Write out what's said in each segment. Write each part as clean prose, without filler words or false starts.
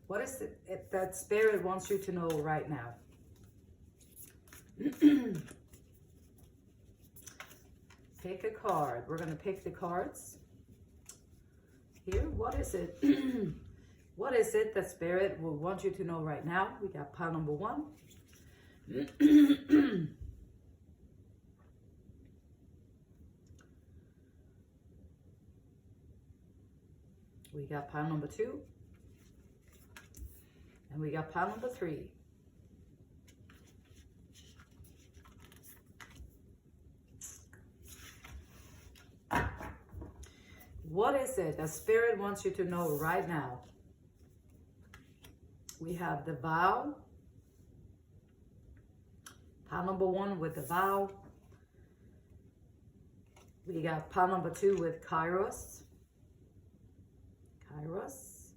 What is it that Spirit wants you to know right now? Pick a card. We're going to pick the cards. Here, what is it? What is it that Spirit will want you to know right now? We got pile number 1. We got pile number 2. And we got pile number 3. What is it that Spirit wants you to know right now? We have the vow. Pile number 1 with the vow. We got pile number 2 with kairos. Kairos.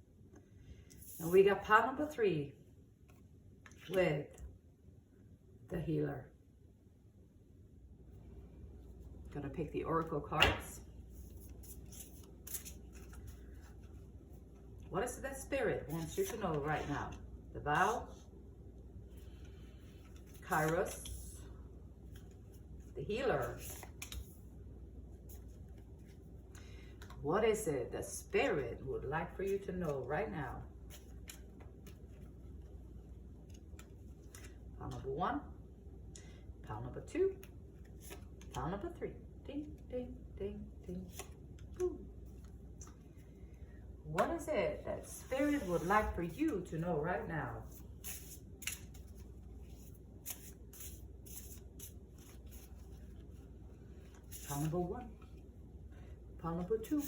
And we got pile number 3 with the healer. Gonna pick the oracle cards. What is it that Spirit wants you to know right now? The vow, kairos, the healer. What is it that Spirit would like for you to know right now? Pile number 1, pile number 2, pile number 3. Ding, ding, ding, ding. Boom. What is it that Spirit would like for you to know right now? Pile number 1, pile number 2,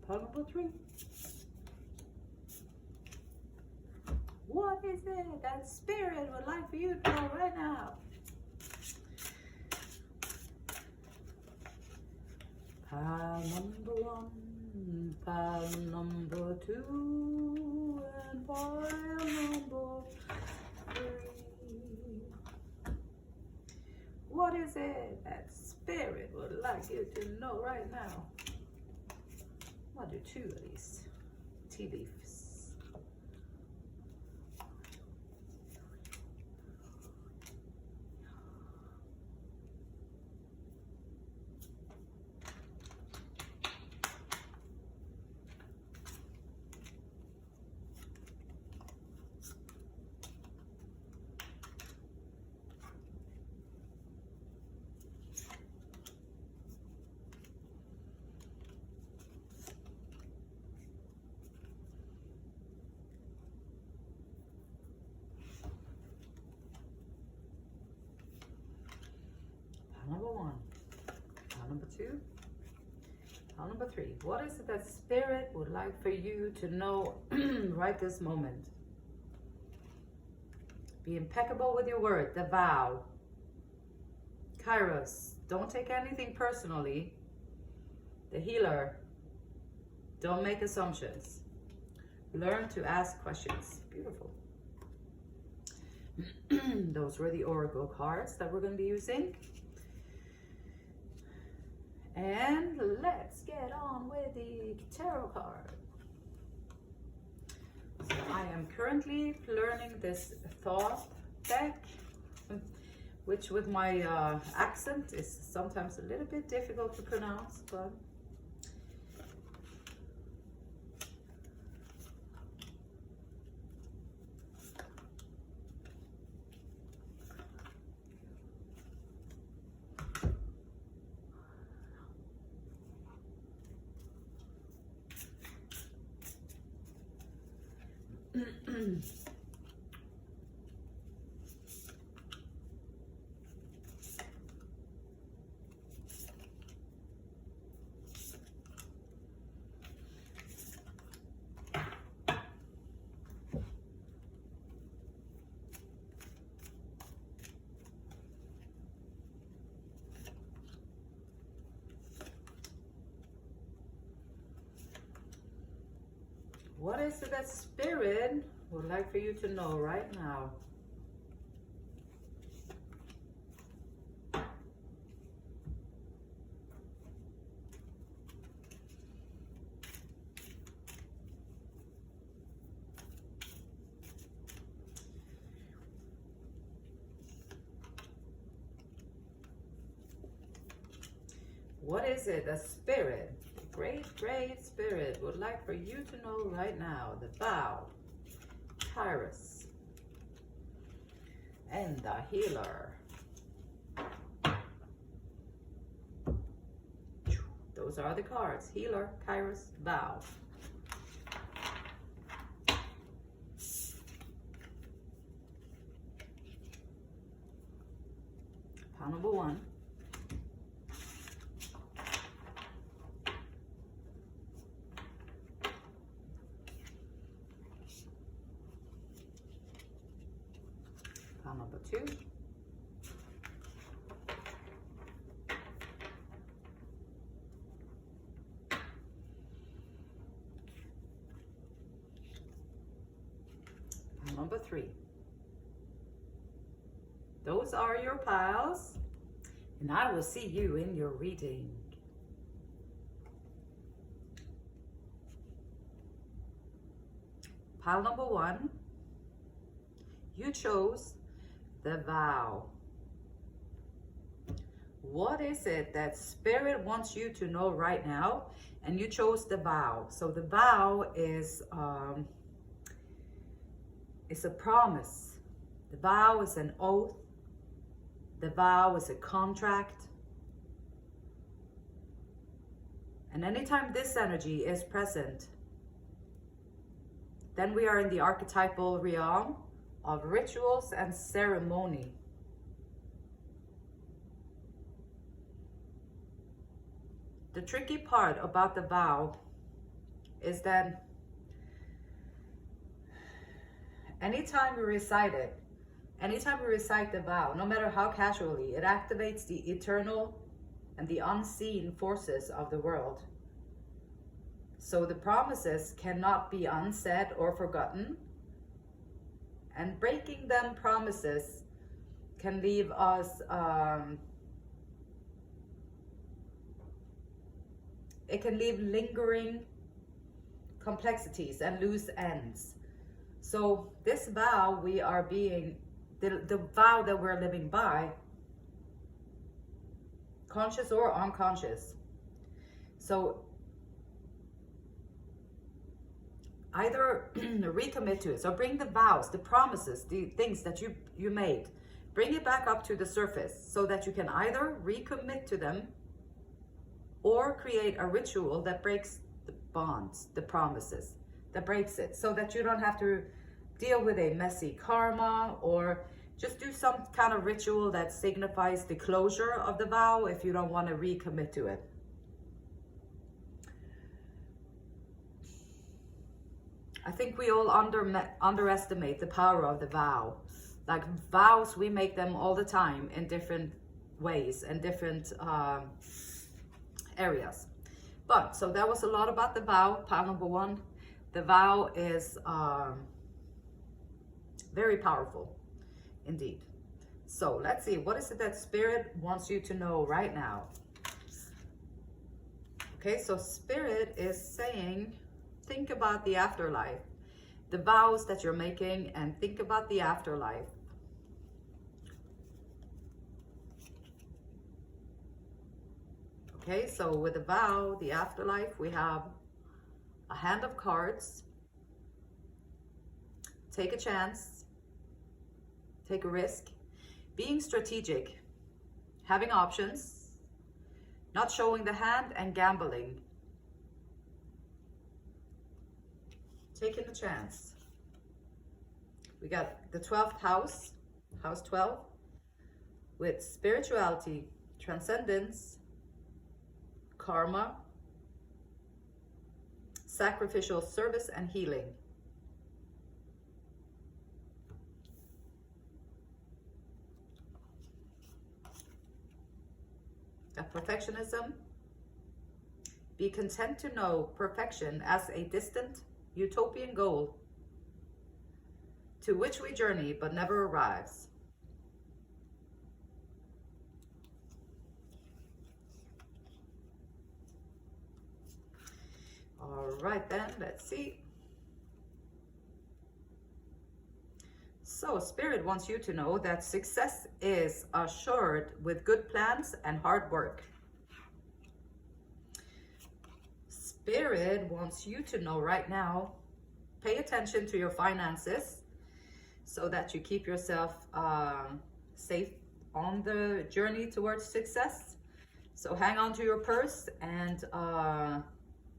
pile number 3. What is it that Spirit would like for you to know right now? Pile number 1, pile number 2, and pile number 3. What is it that Spirit would like you to know right now? I'll do 2 of these tea leaves. Number 1, pile number 2, pile number 3. What is it that Spirit would like for you to know right this moment? Be impeccable with your word. The vow. Kairos. Don't take anything personally. The healer. Don't make assumptions. Learn to ask questions. Beautiful. Those were the oracle cards that we're going to be using. And let's get on with the tarot card. So I am currently learning this thought deck, which with my accent is sometimes a little bit difficult to pronounce, but what is it that Spirit would like for you to know right now? What is it that Spirit, great Spirit, would like for you to know right now? The vow, kairos, and the healer. Those are the cards. Healer, kairos, vow. Pile number 1. Pile number 2. Pile number 3. Those are your piles, and I will see you in your reading. Pile number 1, you chose the vow. What is it that Spirit wants you to know right now? And you chose the vow. So the vow is it's a promise. The vow is an oath. The vow is a contract. And anytime this energy is present, then we are in the archetypal realm of rituals and ceremony. The tricky part about the vow is that anytime we recite it, anytime we recite the vow, no matter how casually, it activates the eternal and the unseen forces of the world. So the promises cannot be unsaid or forgotten, and breaking them promises can leave us, it can leave lingering complexities and loose ends. So this vow we are being, the vow that we're living by, conscious or unconscious. So either recommit to it. So bring the vows, the promises, the things that you made, bring it back up to the surface so that you can either recommit to them or create a ritual that breaks the bonds, the promises, that breaks it, so that you don't have to deal with a messy karma, or just do some kind of ritual that signifies the closure of the vow if you don't want to recommit to it. I think we all underestimate the power of the vow. Like vows, we make them all the time in different ways and different areas. But so that was a lot about the vow. Pile number 1. The vow is very powerful indeed. So let's see, what is it that Spirit wants you to know right now? Okay, so Spirit is saying, think about the afterlife, the vows that you're making, and think about the afterlife. Okay, so with the vow, the afterlife, we have a hand of cards. Take a chance, take a risk, being strategic, having options, not showing the hand, and gambling. Taking a chance. We got the 12th house, house 12, with spirituality, transcendence, karma, sacrificial service, and healing. Perfectionism. Be content to know perfection as a distant utopian goal to which we journey but never arrives. All right then, let's see. So Spirit wants you to know that success is assured with good plans and hard work. Spirit wants you to know right now, pay attention to your finances so that you keep yourself safe on the journey towards success. So hang on to your purse and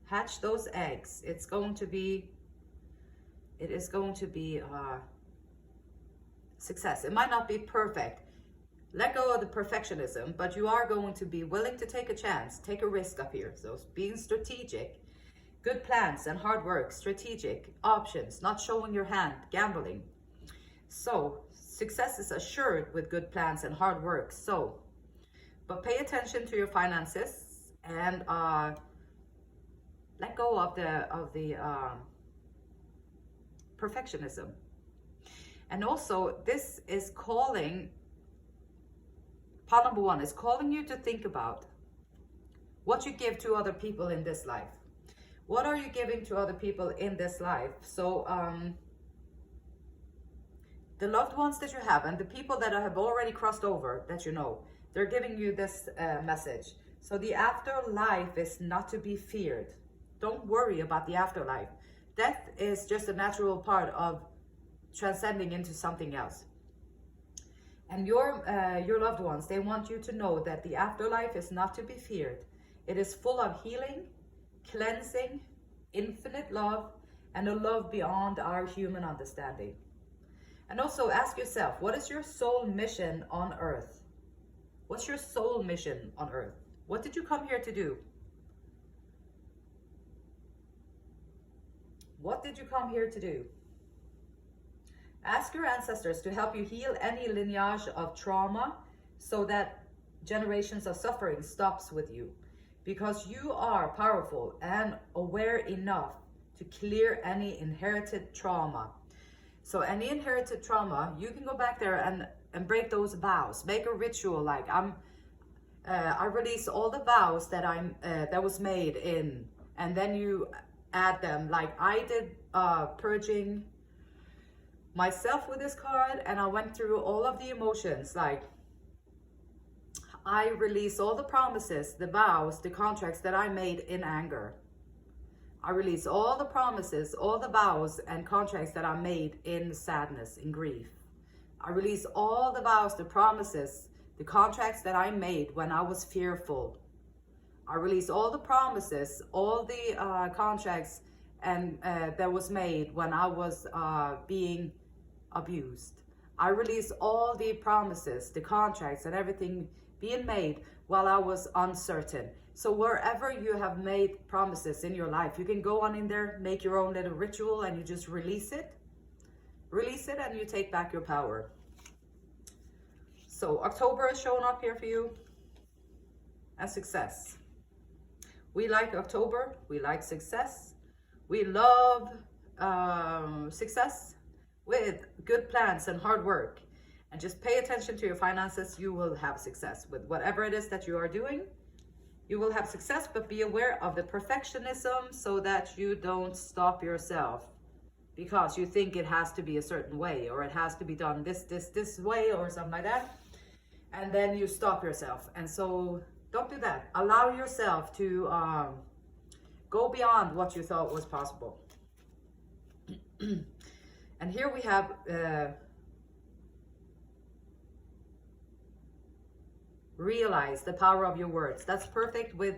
hatch those eggs. It is going to be success. It might not be perfect. Let go of the perfectionism, but you are going to be willing to take a chance, take a risk up here. So being strategic, good plans and hard work, strategic options, not showing your hand, gambling. So success is assured with good plans and hard work. So, but pay attention to your finances and let go of the perfectionism. And also, this is calling. Part number one is calling you to think about what you give to other people in this life. What are you giving to other people in this life? So the loved ones that you have and the people that have already crossed over that you know, they're giving you this message. So the afterlife is not to be feared. Don't worry about the afterlife. Death is just a natural part of transcending into something else. And your loved ones, they want you to know that the afterlife is not to be feared. It is full of healing, cleansing, infinite love, and a love beyond our human understanding. And also ask yourself, what is your soul mission on earth? What's your soul mission on earth? What did you come here to do? What did you come here to do? Ask your ancestors to help you heal any lineage of trauma so that generations of suffering stops with you. Because you are powerful and aware enough to clear any inherited trauma. So any inherited trauma, you can go back there and break those vows. Make a ritual like I release all the vows that was made in, and then you add them like I did purging myself with this card, and I went through all of the emotions. Like I release all the promises, the vows, the contracts that I made in anger. I release all the promises, all the vows and contracts that I made in sadness, in grief. I release all the vows, the promises, the contracts that I made when I was fearful. I release all the promises, all the contracts and that was made when I was being abused. I release all the promises, the contracts and everything being made while I was uncertain. So wherever you have made promises in your life, you can go on in there, make your own little ritual, and you just release it. Release it and you take back your power. So October is showing up here for you as success. We like October, we like success. We love success with good plans and hard work. And just pay attention to your finances, you will have success with whatever it is that you are doing. You will have success, but be aware of the perfectionism so that you don't stop yourself because you think it has to be a certain way or it has to be done this way or something like that. And then you stop yourself. And so don't do that. Allow yourself to go beyond what you thought was possible. And here we have realize the power of your words. That's perfect with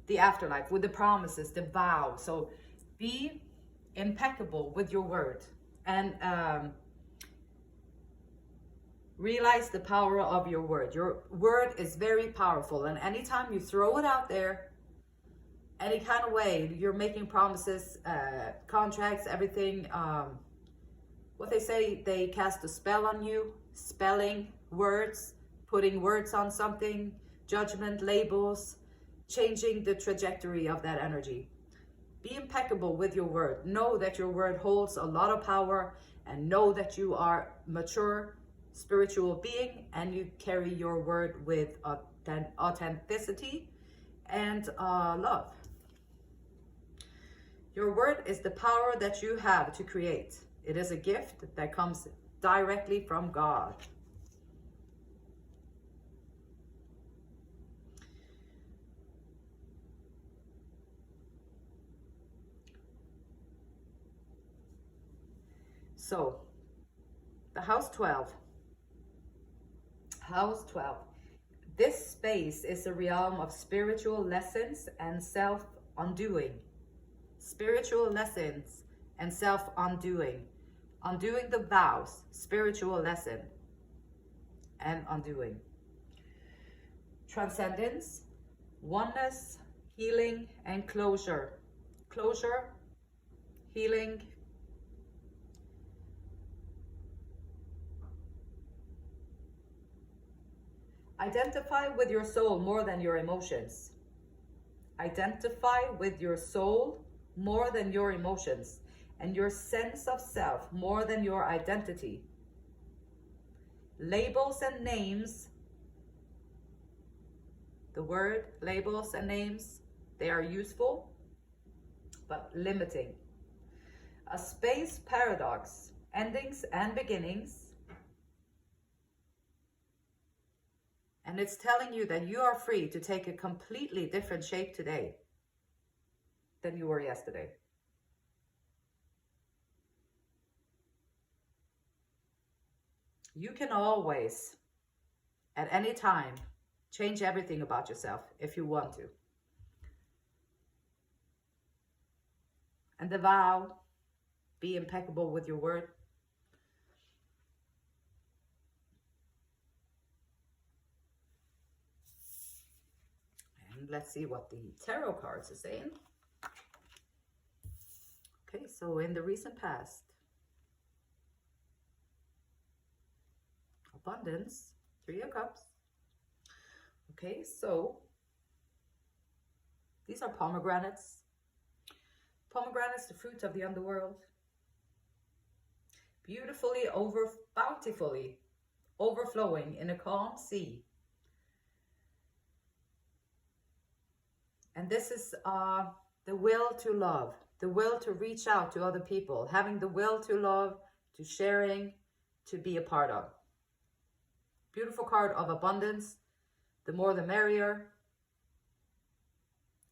the afterlife, with the promises, the vow. So be impeccable with your word and realize the power of your word. Your word is very powerful, and anytime you throw it out there, any kind of way, you're making promises, contracts, everything. What they say, they cast a spell on you, spelling words, putting words on something, judgment, labels, changing the trajectory of that energy. Be impeccable with your word. Know that your word holds a lot of power, and know that you are mature spiritual being and you carry your word with authenticity and love. Your word is the power that you have to create. It is a gift that comes directly from God. So, the house 12. House 12. This space is a realm of spiritual lessons and self-undoing. Spiritual lessons and self-undoing. Undoing the vows, spiritual lesson and undoing. Transcendence, oneness, healing, and closure. Closure, healing, identify with your soul more than your emotions. Identify with your soul more than your emotions, and your sense of self more than your identity. Labels and names, the word labels and names, they are useful, but limiting. A space paradox, endings and beginnings. And it's telling you that you are free to take a completely different shape today than you were yesterday. You can always, at any time, change everything about yourself if you want to. And the vow, be impeccable with your word. And let's see what the tarot cards are saying. Okay, so in the recent past, abundance, 3 of Cups. Okay, so these are pomegranates. Pomegranates, the fruit of the underworld. Beautifully, bountifully overflowing in a calm sea. And this is the will to love, the will to reach out to other people, having the will to love, to sharing, to be a part of. Beautiful card of abundance, the more the merrier.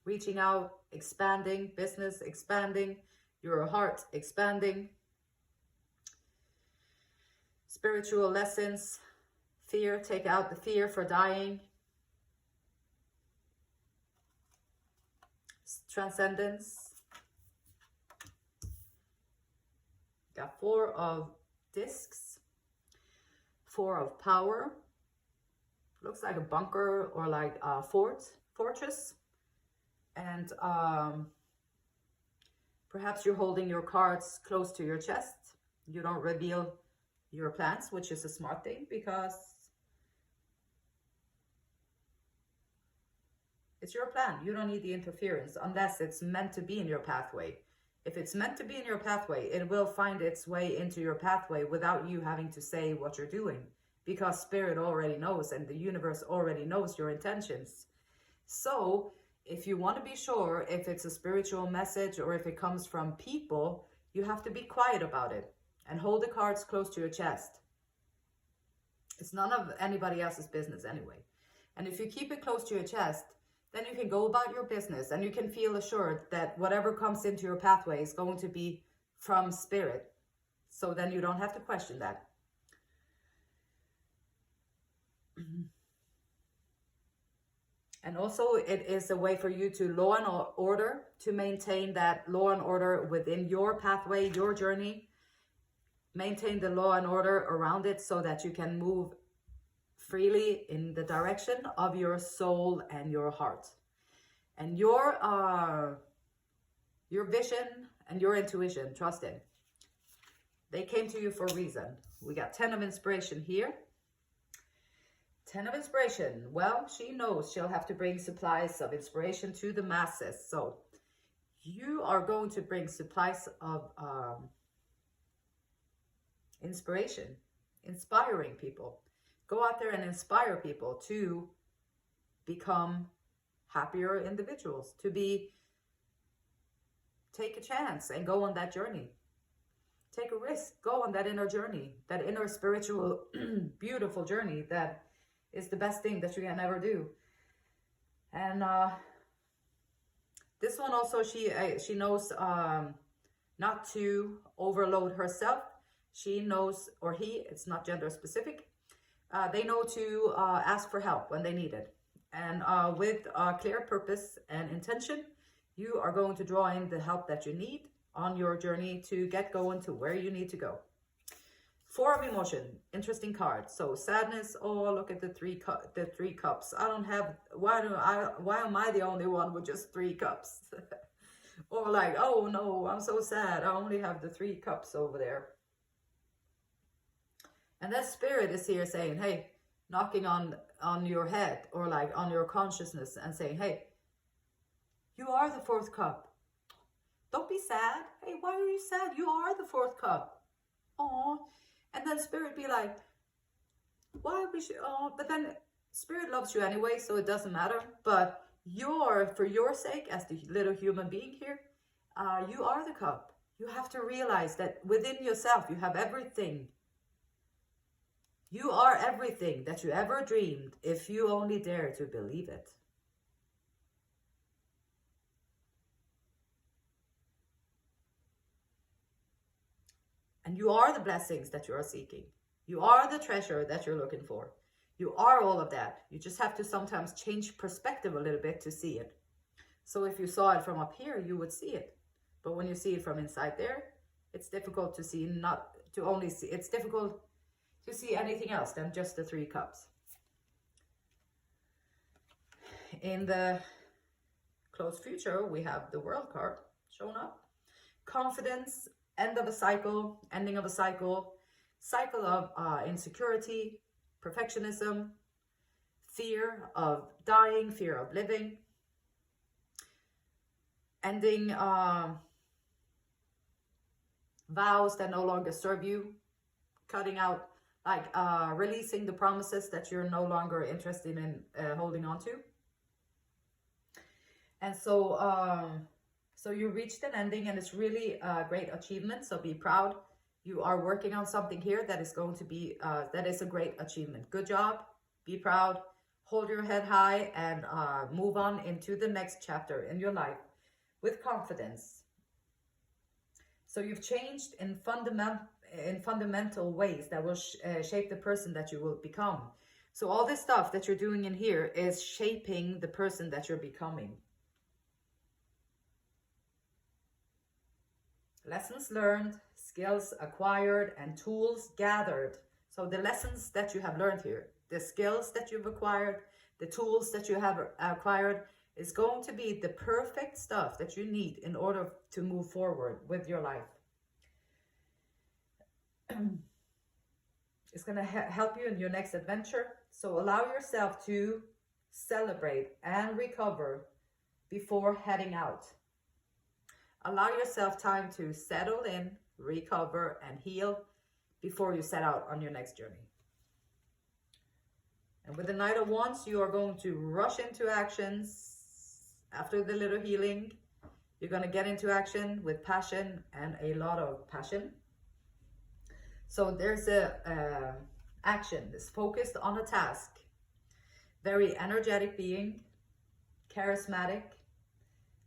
Reaching out, expanding, business expanding, your heart expanding. Spiritual lessons, fear, take out the fear for dying. Transcendence. Got 4 of discs, 4 of power. Looks like a bunker or like a fortress. And perhaps you're holding your cards close to your chest. You don't reveal your plans, which is a smart thing because it's your plan. You don't need the interference unless it's meant to be in your pathway. If it's meant to be in your pathway, it will find its way into your pathway without you having to say what you're doing, because Spirit already knows and the universe already knows your intentions. So if you want to be sure if it's a spiritual message or if it comes from people, you have to be quiet about it and hold the cards close to your chest. It's none of anybody else's business anyway. And if you keep it close to your chest, then you can go about your business and you can feel assured that whatever comes into your pathway is going to be from Spirit. So then you don't have to question that. And also it is a way for you to law and order, to maintain that law and order within your pathway, your journey. Maintain the law and order around it so that you can move freely in the direction of your soul and your heart. And your vision and your intuition, trust in. They came to you for a reason. We got 10 of inspiration here. 10 of inspiration. Well, she knows she'll have to bring supplies of inspiration to the masses. So you are going to bring supplies of inspiration, inspiring people. Go out there and inspire people to become happier individuals, to take a chance and go on that journey. Take a risk, go on that inner journey, that inner spiritual, beautiful journey that is the best thing that you can ever do. And this one also, she knows not to overload herself She knows, or he, it's not gender specific, they know to ask for help when they need it. And with clear purpose and intention, you are going to draw in the help that you need on your journey to get going to where you need to go. Four of emotion, interesting card. So sadness. Oh, look at the three cups. I don't have. Why am I the only one with just 3 cups? Or like, oh no, I'm so sad. I only have the 3 cups over there. And that spirit is here saying, hey, knocking on your head or like on your consciousness and saying, hey, you are the 4th cup. Don't be sad. Hey, why are you sad? You are the 4th cup. Oh. And then spirit be like, why we should, oh, but then spirit loves you anyway, so it doesn't matter. But for your sake, as the little human being here, you are the cup. You have to realize that within yourself, you have everything. You are everything that you ever dreamed, if you only dare to believe it. And you are the blessings that you are seeking. You are the treasure that you're looking for. You are all of that. You just have to sometimes change perspective a little bit to see it. So if you saw it from up here, you would see it. But when you see it from inside there, it's difficult to see, it's difficult to see anything else than just the 3 cups. In the close future, we have the World card shown up. Confidence, end of a cycle, ending of a cycle of insecurity, perfectionism, fear of dying, fear of living, ending vows that no longer serve you, cutting out, like releasing the promises that you're no longer interested in holding on to. And so you reached an ending, and it's really a great achievement. So be proud. You are working on something here that is going to be, that is a great achievement. Good job. Be proud. Hold your head high and move on into the next chapter in your life with confidence. So you've changed in fundamental ways that will shape the person that you will become. So all this stuff that you're doing in here is shaping the person that you're becoming. Lessons learned, skills acquired, and tools gathered. So the lessons that you have learned here, the skills that you've acquired, the tools that you have acquired is going to be the perfect stuff that you need in order to move forward with your life. It's going to help you in your next adventure. So allow yourself to celebrate and recover before heading out. Allow yourself time to settle in, recover, and heal before you set out on your next journey. And with the Knight of Wands, you are going to rush into actions after the little healing. You're going to get into action with passion and a lot of passion. So there's a action that's focused on a task. Very energetic being, charismatic,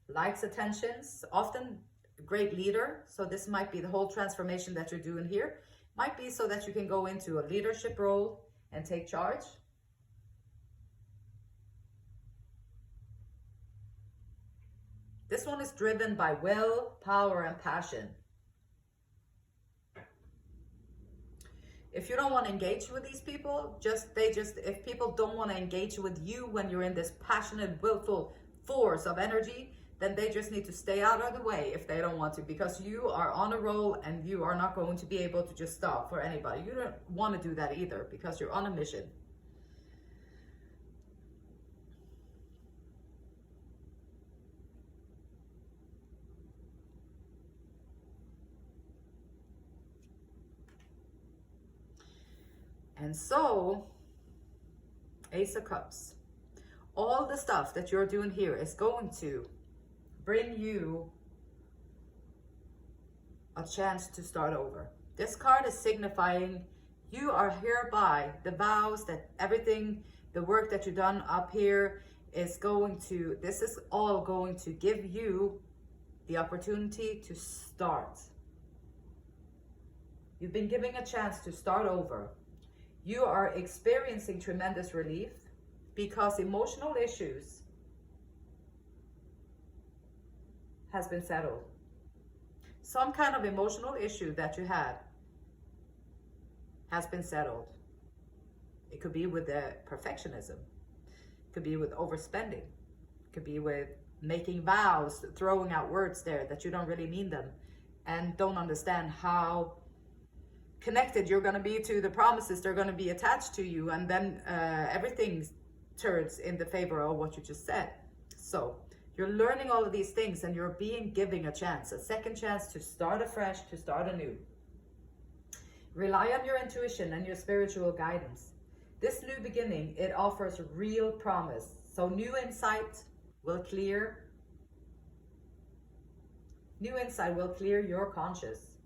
likes attentions, often a great leader. So this might be the whole transformation that you're doing here. Might be so that you can go into a leadership role and take charge. This one is driven by will, power, and passion. If you don't want to engage with these people, if people don't want to engage with you when you're in this passionate, willful force of energy, then they just need to stay out of the way if they don't want to, because you are on a roll and you are not going to be able to just stop for anybody. You don't want to do that either because you're on a mission. And so, Ace of Cups. All the stuff that you're doing here is going to bring you a chance to start over. This card is signifying you are hereby, the vows, that everything, the work that you've done up here is going to, this is all going to give you the opportunity to start. You've been given a chance to start over. You are experiencing tremendous relief because emotional issues has been settled. Some kind of emotional issue that you had has been settled. It could be with the perfectionism. It could be with overspending. It could be with making vows, throwing out words there that you don't really mean them and don't understand how connected you're going to be to the promises. They're going to be attached to you, and then everything turns in the favor of what you just said. So you're learning all of these things, and you're being given a chance, a second chance to start afresh, to start anew. Rely on your intuition and your spiritual guidance. This new beginning, it offers real promise. So new insight will clear your conscious.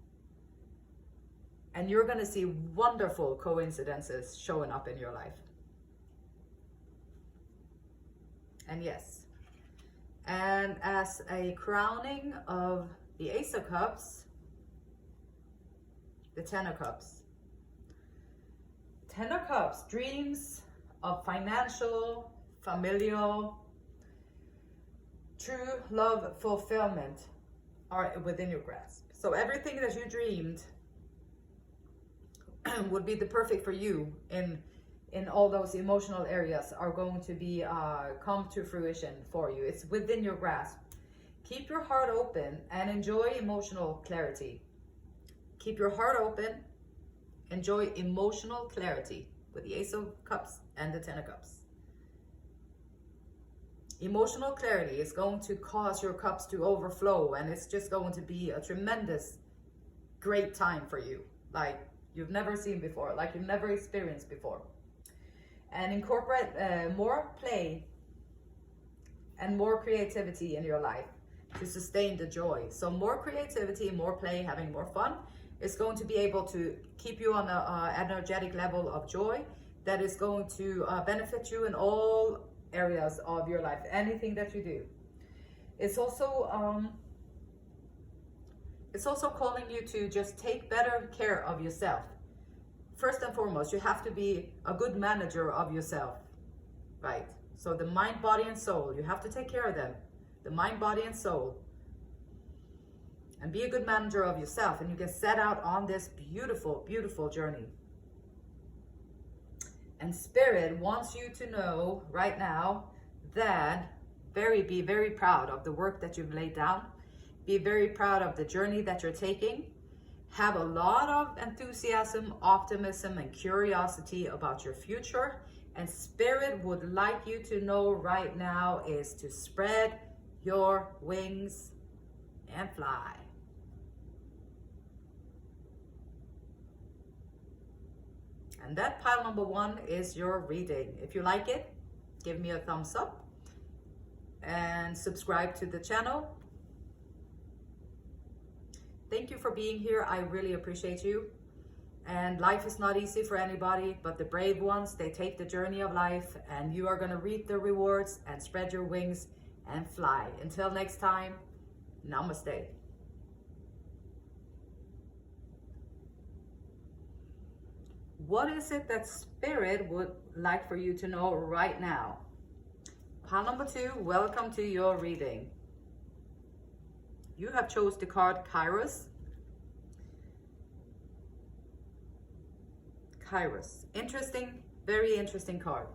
And you're going to see wonderful coincidences showing up in your life. And yes, and as a crowning of the Ace of Cups, the Ten of Cups. Ten of Cups, dreams of financial, familial, true love fulfillment are within your grasp. So everything that you dreamed would be the perfect for you in all those emotional areas are going to be come to fruition for you. It's within your grasp. Keep your heart open and enjoy emotional clarity. Keep your heart open, enjoy emotional clarity with the Ace of Cups and the Ten of Cups. Emotional clarity is going to cause your cups to overflow, and it's just going to be a tremendous, great time for you, like you've never seen before, like you've never experienced before. And incorporate more play and more creativity in your life to sustain the joy. So more creativity, more play, having more fun is going to be able to keep you on an energetic level of joy that is going to benefit you in all areas of your life, anything that you do. It's also calling you to just take better care of yourself. First and foremost, you have to be a good manager of yourself, right? So the mind, body, and soul, you have to take care of them. The mind, body, and soul. And be a good manager of yourself, and you can set out on this beautiful, beautiful journey. And Spirit wants you to know right now that be very proud of the work that you've laid down. Be very proud of the journey that you're taking. Have a lot of enthusiasm, optimism, and curiosity about your future. And Spirit would like you to know right now is to spread your wings and fly. And that pile number 1 is your reading. If you like it, give me a thumbs up and subscribe to the channel. Thank you for being here. I really appreciate you. And life is not easy for anybody, but the brave ones, they take the journey of life, and you are going to reap the rewards and spread your wings and fly. Until next time, namaste. What is it that Spirit would like for you to know right now? Pile number 2, welcome to your reading. You have chose the card Kairos. Kairos. Interesting, very interesting card.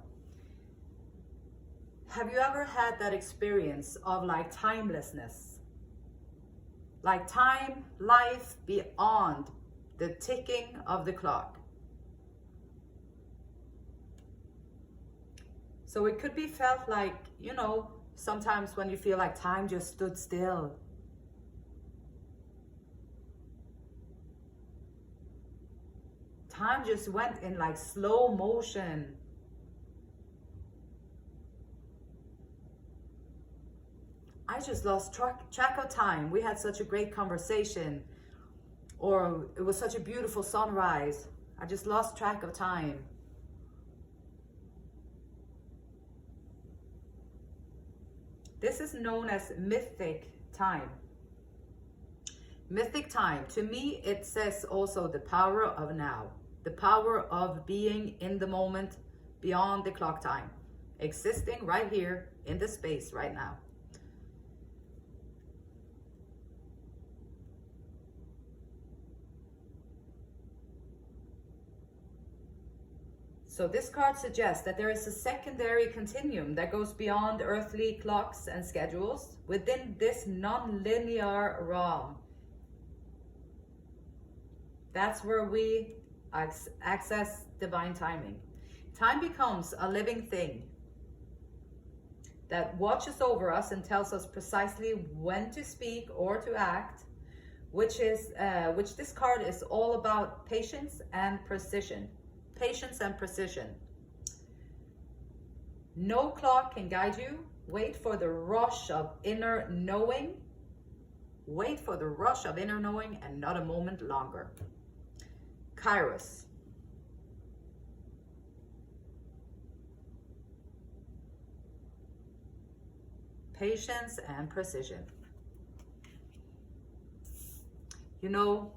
Have you ever had that experience of like timelessness? Like time, life beyond the ticking of the clock. So it could be felt like, you know, sometimes when you feel like time just stood still. Time just went in like slow motion. I just lost track of time. We had such a great conversation, or it was such a beautiful sunrise. I just lost track of time. This is known as mythic time. Mythic time, to me, it says also the power of now, the power of being in the moment beyond the clock time, existing right here in the space right now. So this card suggests that there is a secondary continuum that goes beyond earthly clocks and schedules within this non-linear realm. That's where we access divine timing. Time becomes a living thing that watches over us and tells us precisely when to speak or to act, which this card is all about patience and precision. Patience and precision. No clock can guide you. Wait for the rush of inner knowing. Wait for the rush of inner knowing and not a moment longer. Kairos. Patience and precision. You know,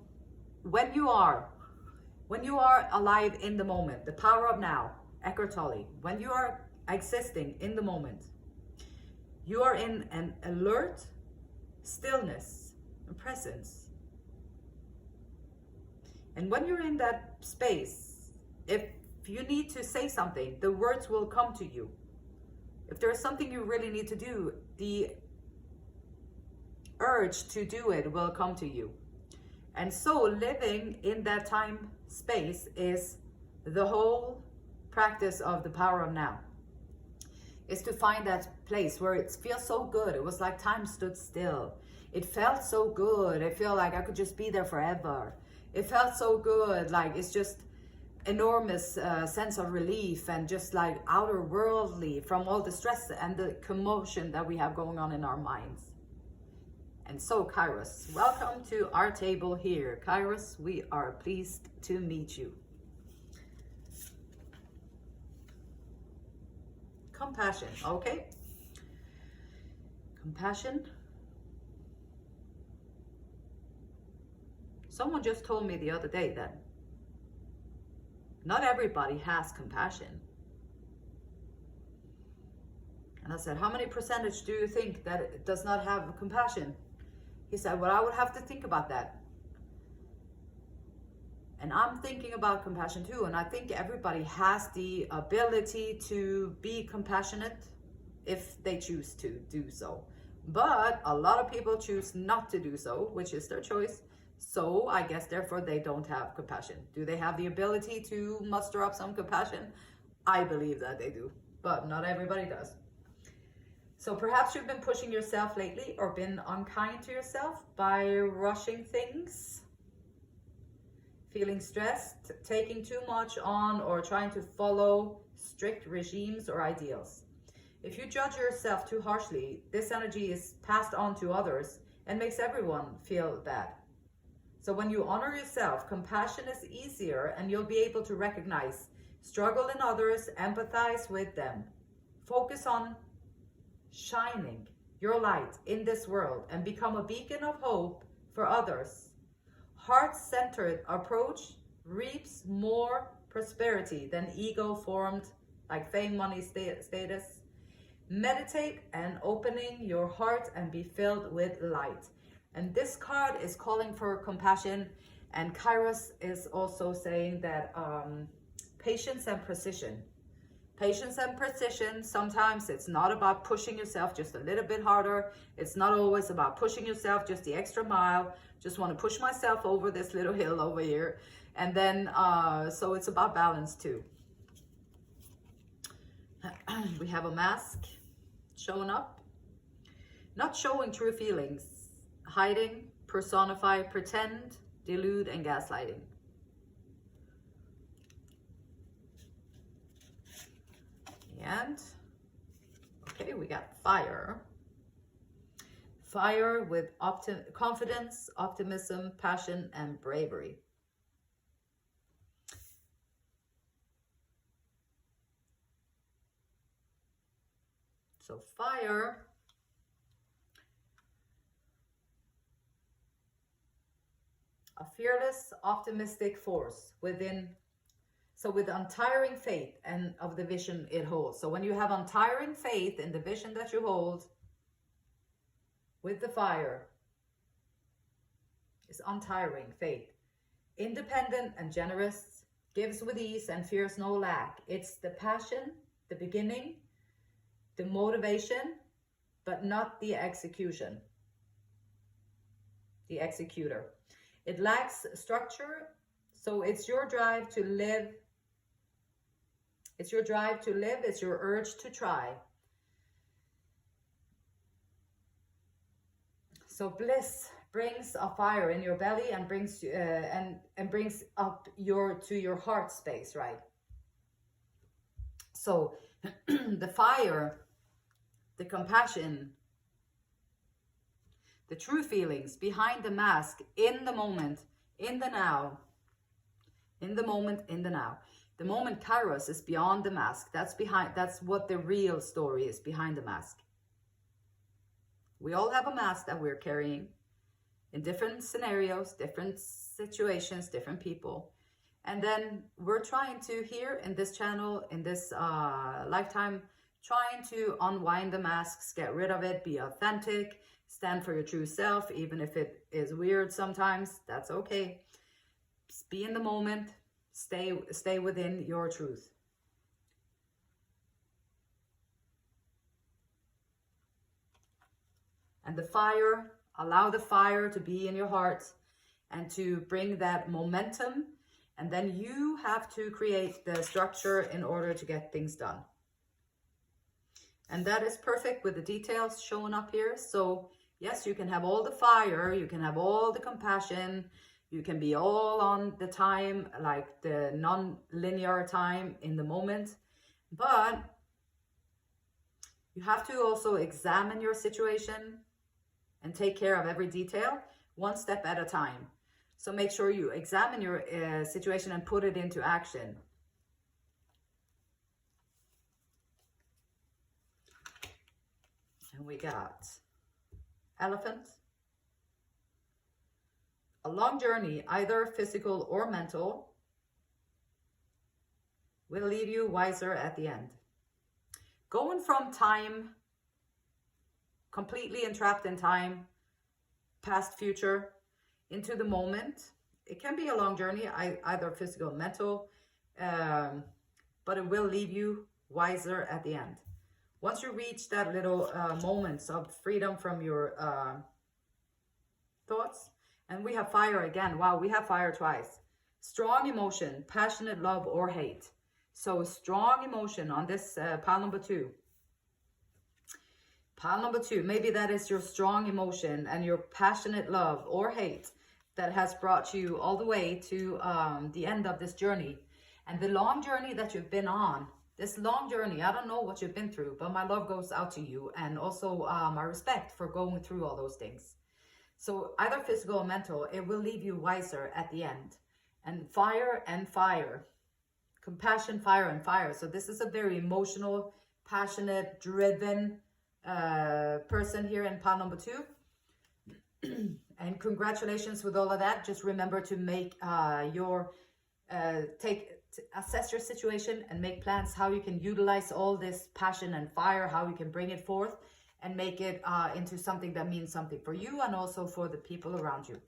when you are alive in the moment, the power of now, Eckhart Tolle, when you are existing in the moment, you are in an alert stillness and presence. And when you're in that space, if you need to say something, the words will come to you. If there's something you really need to do, the urge to do it will come to you. And so living in that time space is the whole practice of the power of now. Is to find that place where it feels so good. It was like time stood still. It felt so good. I feel like I could just be there forever. It felt so good. Like it's just enormous sense of relief and just like outer worldly from all the stress and the commotion that we have going on in our minds. And so Kairos, welcome to our table here. Kairos, we are pleased to meet you. Compassion, okay. Compassion. Someone just told me the other day that not everybody has compassion. And I said, how many percentage do you think that it does not have compassion? He said, well, I would have to think about that. And I'm thinking about compassion too. And I think everybody has the ability to be compassionate if they choose to do so. But a lot of people choose not to do so, which is their choice. So I guess therefore they don't have compassion. Do they have the ability to muster up some compassion? I believe that they do, but not everybody does. So perhaps you've been pushing yourself lately or been unkind to yourself by rushing things, feeling stressed, taking too much on, or trying to follow strict regimes or ideals. If you judge yourself too harshly, this energy is passed on to others and makes everyone feel bad. So when you honor yourself, compassion is easier and you'll be able to recognize struggle in others, empathize with them. Focus on shining your light in this world and become a beacon of hope for others. Heart-centered approach reaps more prosperity than ego-formed like fame, money, status. Meditate and opening your heart and be filled with light. And this card is calling for compassion, and Kairos is also saying that patience and precision. Patience and precision, sometimes it's not about pushing yourself just a little bit harder. It's not always about pushing yourself just the extra mile. Just want to push myself over this little hill over here. And then, so it's about balance too. We have a mask showing up. Not showing true feelings. Hiding, personify, pretend, delude, and gaslighting. And, okay, we got fire. Fire with confidence, optimism, passion, and bravery. So fire A fearless, optimistic force within. So with untiring faith and of the vision it holds. So when you have untiring faith in the vision that you hold with the fire, it's untiring faith. Independent and generous, gives with ease and fears no lack. It's the passion, the beginning, the motivation, but not the execution. The executor. It lacks structure, so it's your drive to live. It's your drive to live, it's your urge to try. So bliss brings a fire in your belly and brings and brings up to your heart space, right? So the fire, the compassion, the true feelings behind the mask, in the moment, in the now, in the moment, in the now. The moment kairos is beyond the mask. That's what the real story is behind the mask. We all have a mask that we're carrying in different scenarios, different situations, different people. And then we're trying to, here in this channel, in this lifetime, trying to unwind the masks, get rid of it, be authentic, stand for your true self, even if it is weird sometimes, that's okay. Just be in the moment, stay within your truth. And the fire, allow the fire to be in your heart and to bring that momentum. And then you have to create the structure in order to get things done. And that is perfect with the details showing up here. So yes, you can have all the fire, you can have all the compassion, you can be all on the time, like the non-linear time in the moment. But you have to also examine your situation and take care of every detail, one step at a time. So make sure you examine your situation and put it into action. And we got elephant. A long journey, either physical or mental, will leave you wiser at the end. Going from time, completely entrapped in time, past, future, into the moment. It can be a long journey, either physical or mental, but it will leave you wiser at the end. Once you reach that little moments of freedom from your thoughts, and we have fire again. Wow, we have fire twice. Strong emotion, passionate love or hate. So strong emotion on this pile number 2. Pile number 2, maybe that is your strong emotion and your passionate love or hate that has brought you all the way to the end of this journey. And the long journey that you've been on, this long journey, I don't know what you've been through, but my love goes out to you, and also my respect for going through all those things. So either physical or mental, it will leave you wiser at the end. And fire and fire, compassion, fire and fire. So this is a very emotional, passionate, driven person here in pile number 2. And congratulations with all of that. Just remember to make assess your situation and make plans how you can utilize all this passion and fire, how you can bring it forth and make it into something that means something for you and also for the people around you.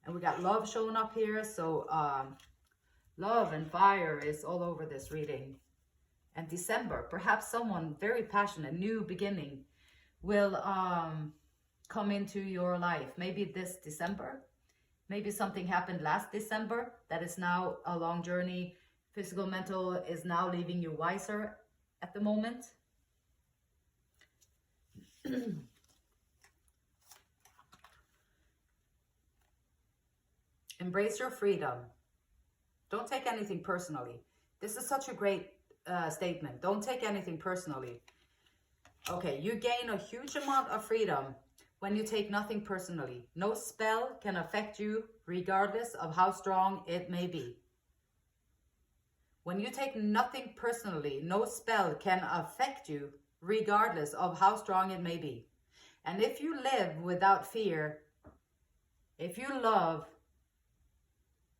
And we got love showing up here. So love and fire is all over this reading. And December, perhaps someone very passionate, new beginning will come into your life. Maybe this December, maybe something happened last December that is now a long journey. Physical, mental is now leaving you wiser at the moment. Embrace your freedom. Don't take anything personally. This is such a great statement. Don't take anything personally. Okay, you gain a huge amount of freedom when you take nothing personally. No spell can affect you regardless of how strong it may be. When you take nothing personally, no spell can affect you regardless of how strong it may be. And if you live without fear, If you love,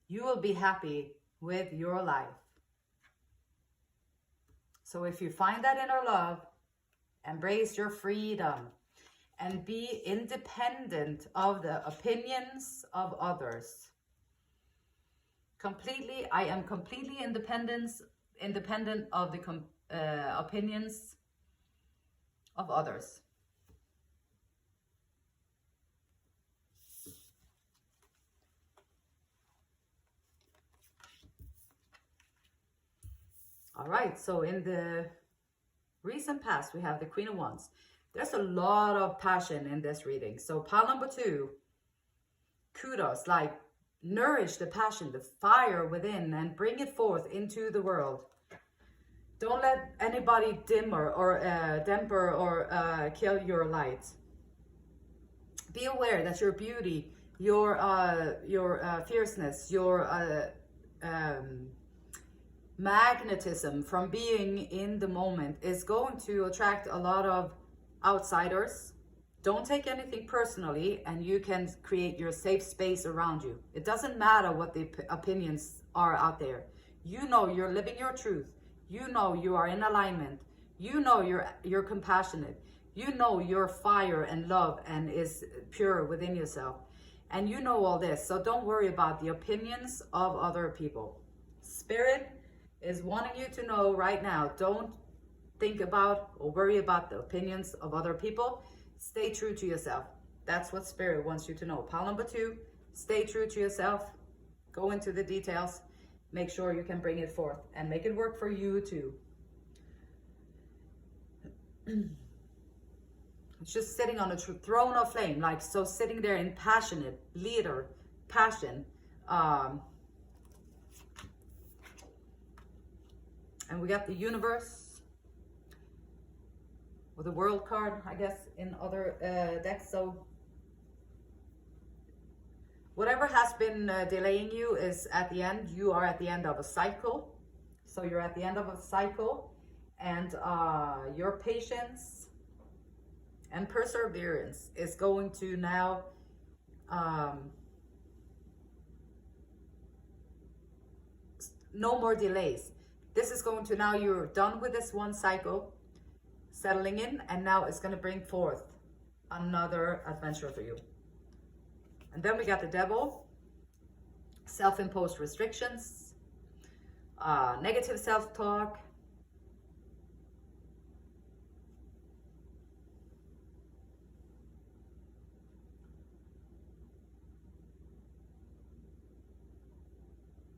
you will be happy with your life. So if you find that inner love, embrace your freedom and be independent of the opinions of others. Completely, I am completely independent of the opinions of others. All right, so in the recent past, we have the Queen of Wands. There's a lot of passion in this reading. So pile number 2, kudos, like nourish the passion, the fire within, and bring it forth into the world. Don't let anybody dimmer or damper or kill your light. Be aware that your beauty, your fierceness, your magnetism from being in the moment is going to attract a lot of outsiders. Don't take anything personally, and you can create your safe space around you. It doesn't matter what the opinions are out there. You know you're living your truth. You know you are in alignment. You know you're compassionate. You know your fire and love and is pure within yourself. And you know all this. So don't worry about the opinions of other people. Spirit is wanting you to know right now, don't think about or worry about the opinions of other people. Stay true to yourself. That's what Spirit wants you to know. Pile number 2, stay true to yourself. Go into the details. Make sure you can bring it forth and make it work for you too. It's just sitting on a throne of flame, like so sitting there in passionate leader, passion. And we got the universe with the world card, I guess, in other decks. So whatever has been delaying you is at the end. You are at the end of a cycle. So you're at the end of a cycle, and your patience and perseverance is going to now no more delays. This is going to, now you're done with this one cycle, settling in, and now it's going to bring forth another adventure for you. And then we got the Devil, self-imposed restrictions, negative self-talk,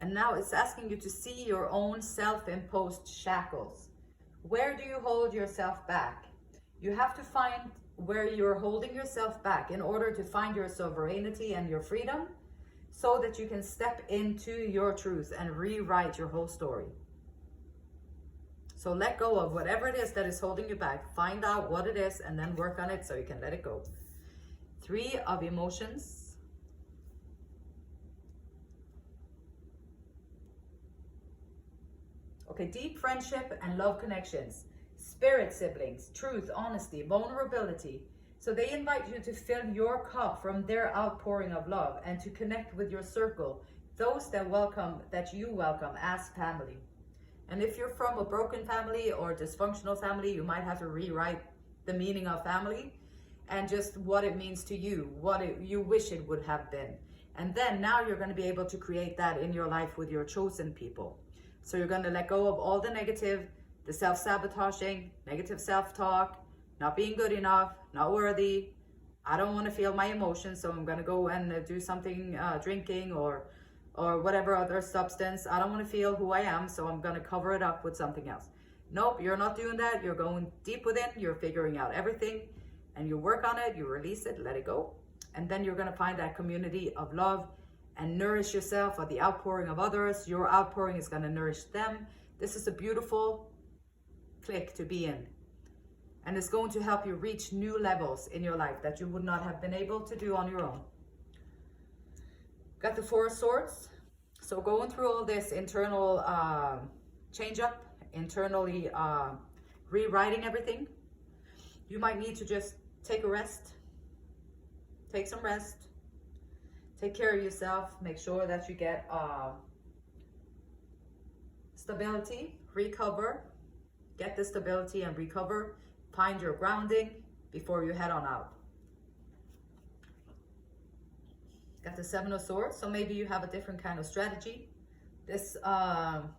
and now it's asking you to see your own self-imposed shackles. Where do you hold yourself back? You have to find where you're holding yourself back in order to find your sovereignty and your freedom, so that you can step into your truth and rewrite your whole story. So let go of whatever it is that is holding you back. Find out what it is and then work on it so you can let it go. 3 of emotions. Okay, deep friendship and love connections, spirit siblings, truth, honesty, vulnerability. So they invite you to fill your cup from their outpouring of love and to connect with your circle, those that you welcome as family. And if you're from a broken family or dysfunctional family, you might have to rewrite the meaning of family and just what it means to you, you wish it would have been. And then now you're going to be able to create that in your life with your chosen people. So you're going to let go of all the negative, the self-sabotaging, negative self-talk, not being good enough, not worthy. I don't want to feel my emotions, so I'm going to go and do something, drinking or whatever other substance. I don't want to feel who I am, so I'm going to cover it up with something else. Nope, you're not doing that. You're going deep within. You're figuring out everything, and you work on it. You release it, let it go. And then you're going to find that community of love and nourish yourself or the outpouring of others. Your outpouring is going to nourish them. This is a beautiful clique to be in. And it's going to help you reach new levels in your life that you would not have been able to do on your own. Got the 4 of Swords. So going through all this internal change up, internally rewriting everything, you might need to just take a rest. Take some rest. Take care of yourself. Make sure that you get stability, recover, get the stability and recover. Find your grounding before you head on out. Got the Seven of Swords, so maybe you have a different kind of strategy. This,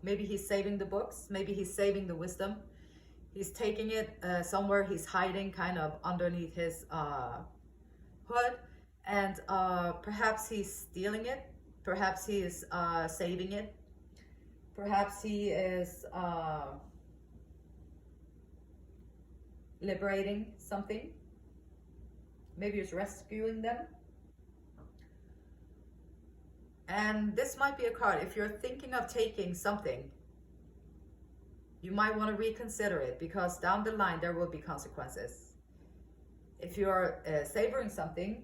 maybe he's saving the books, maybe he's saving the wisdom. He's taking it somewhere, he's hiding kind of underneath his hood, and perhaps he's stealing it, perhaps he is saving it, perhaps he is liberating something, maybe he's rescuing them. And this might be a card, if you're thinking of taking something, you might want to reconsider it, because down the line there will be consequences. If you're savoring something,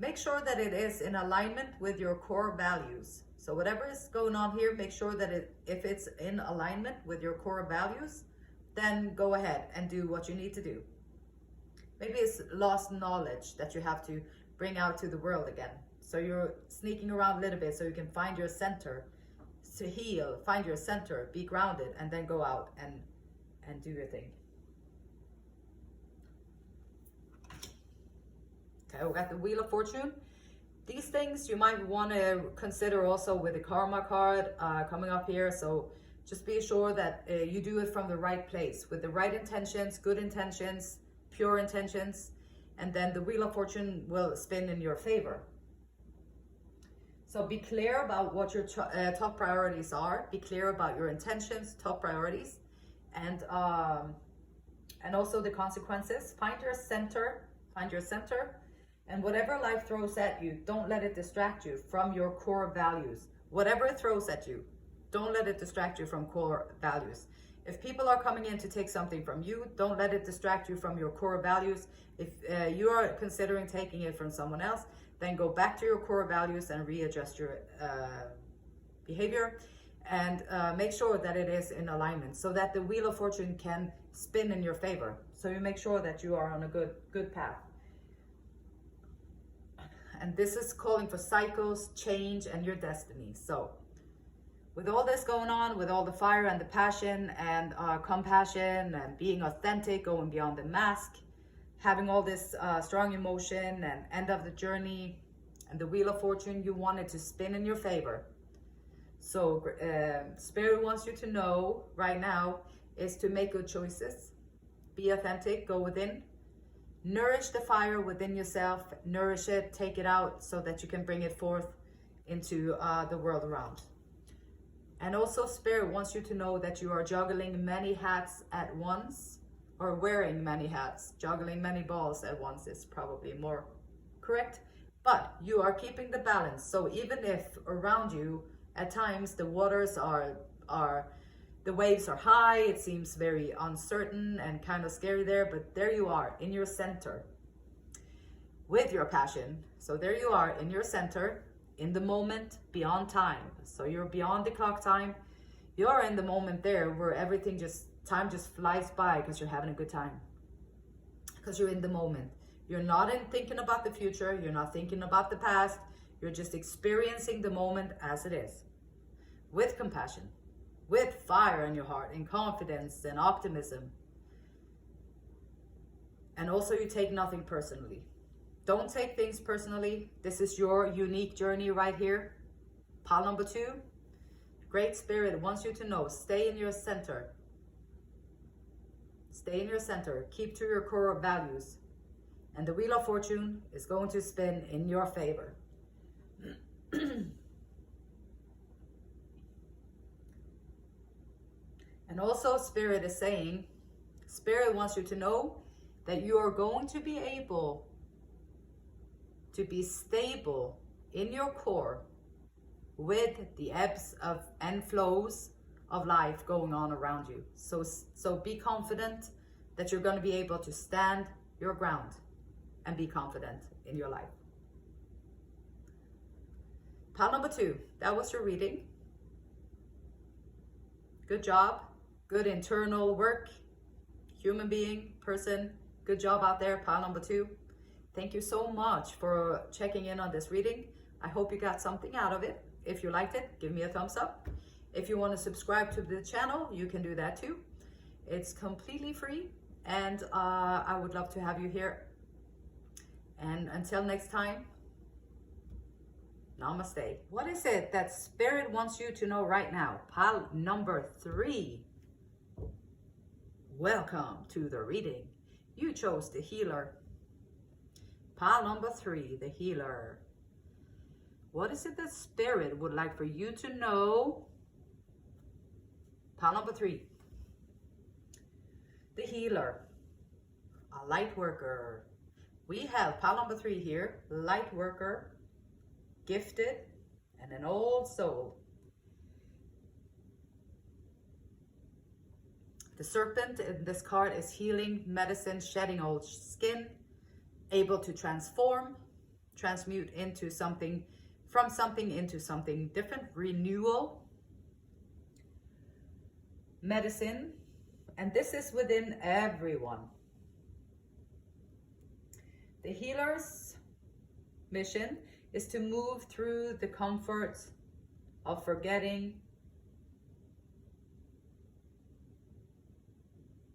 make sure that it is in alignment with your core values. So whatever is going on here, make sure that if it's in alignment with your core values, then go ahead and do what you need to do. Maybe it's lost knowledge that you have to bring out to the world again. So you're sneaking around a little bit so you can find your center, to heal, find your center, be grounded, and then go out and do your thing. Okay, we got the Wheel of Fortune. These things you might want to consider also with the Karma card coming up here. So just be sure that you do it from the right place, with the right intentions, good intentions, pure intentions, and then the Wheel of Fortune will spin in your favor. So be clear about what your top priorities are. Be clear about your intentions, top priorities, and also the consequences. Find your center. Find your center. And whatever life throws at you, don't let it distract you from your core values. Whatever it throws at you, don't let it distract you from core values. If people are coming in to take something from you, don't let it distract you from your core values. If you are considering taking it from someone else, then go back to your core values and readjust your behavior, and make sure that it is in alignment so that the Wheel of Fortune can spin in your favor. So you make sure that you are on a good path. And this is calling for cycles, change, and your destiny. So with all this going on, with all the fire and the passion and compassion and being authentic, going beyond the mask, having all this strong emotion and end of the journey and the Wheel of Fortune, you want it to spin in your favor. So Spirit wants you to know right now is to make good choices, be authentic, go within, nourish the fire within yourself, nourish it, take it out so that you can bring it forth into the world around. And also Spirit wants you to know that you are juggling many hats at once, or wearing many hats. Juggling many balls at once is probably more correct, but you are keeping the balance. So even if around you at times the waters the waves are high, it seems very uncertain and kind of scary there, but there you are in your center with your passion. So there you are in your center, in the moment, beyond time. So you're beyond the clock time. You're in the moment there where everything time just flies by because you're having a good time. Because you're in the moment. You're not thinking about the future. You're not thinking about the past. You're just experiencing the moment as it is. With compassion, with fire in your heart, and confidence and optimism. And also you take nothing personally. Don't take things personally. This is your unique journey right here. Pile number 2. Great Spirit wants you to know, stay in your center. Stay in your center. Keep to your core values. And the Wheel of Fortune is going to spin in your favor. And also Spirit is saying, Spirit wants you to know that you are going to be able to be stable in your core with the ebbs and flows of life going on around you. So be confident that you're going to be able to stand your ground and be confident in your life. Pile number 2, that was your reading. Good job. Good internal work. Human being, person. Good job out there, pile number 2. Thank you so much for checking in on this reading. I hope you got something out of it. If you liked it, give me a thumbs up. If you want to subscribe to the channel, you can do that too. It's completely free, and I would love to have you here. And until next time, namaste. What is it that Spirit wants you to know right now? Pile number 3. Welcome to the reading. You chose the healer. Pile number 3, the healer. What is it that Spirit would like for you to know? Pile number 3. The healer. A light worker. We have pile number 3 here. Light worker. Gifted. And an old soul. The serpent in this card is healing, medicine, shedding old skin. Able to transform, transmute into something, from something into something different, renewal, medicine, and this is within everyone. The healer's mission is to move through the comfort of forgetting,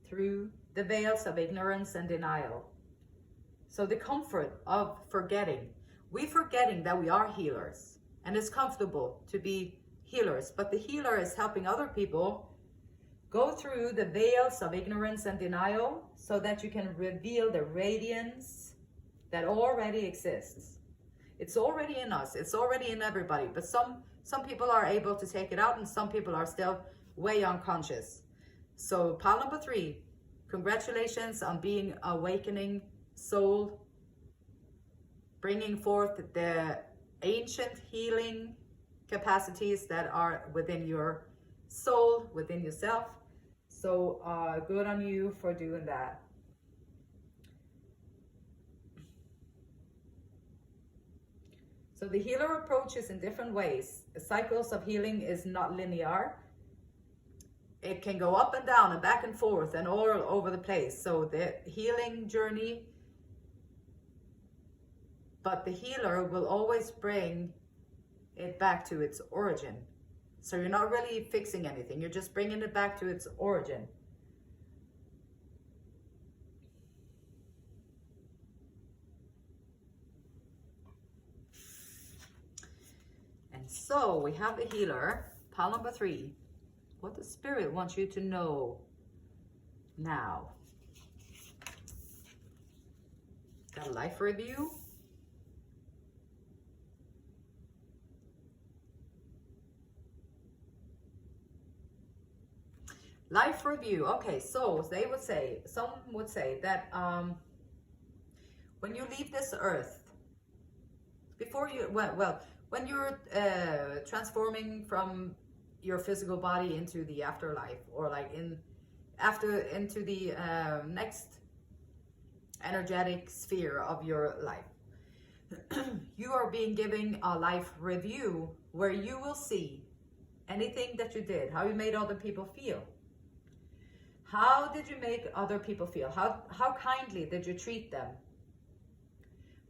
through the veils of ignorance and denial. So the comfort of forgetting. We're forgetting that we are healers, and it's comfortable to be healers, but the healer is helping other people go through the veils of ignorance and denial so that you can reveal the radiance that already exists. It's already in us. It's already in everybody, but some people are able to take it out, and some people are still way unconscious. So pile number 3, congratulations on being awakening soul, bringing forth the ancient healing capacities that are within your soul, within yourself. So good on you for doing that. So the healer approaches in different ways. The cycles of healing is not linear. It can go up and down and back and forth and all over the place. So the healing journey, but the healer will always bring it back to its origin. So you're not really fixing anything. You're just bringing it back to its origin. And so we have the healer, pile number 3. What the Spirit wants you to know now. Got a life review. Life review. Okay, so they would say, some would say that when you leave this earth, before you, when you're transforming from your physical body into the afterlife, or like into the next energetic sphere of your life, you are being given a life review where you will see anything that you did, how you made other people feel. How did you make other people feel? How kindly did you treat them?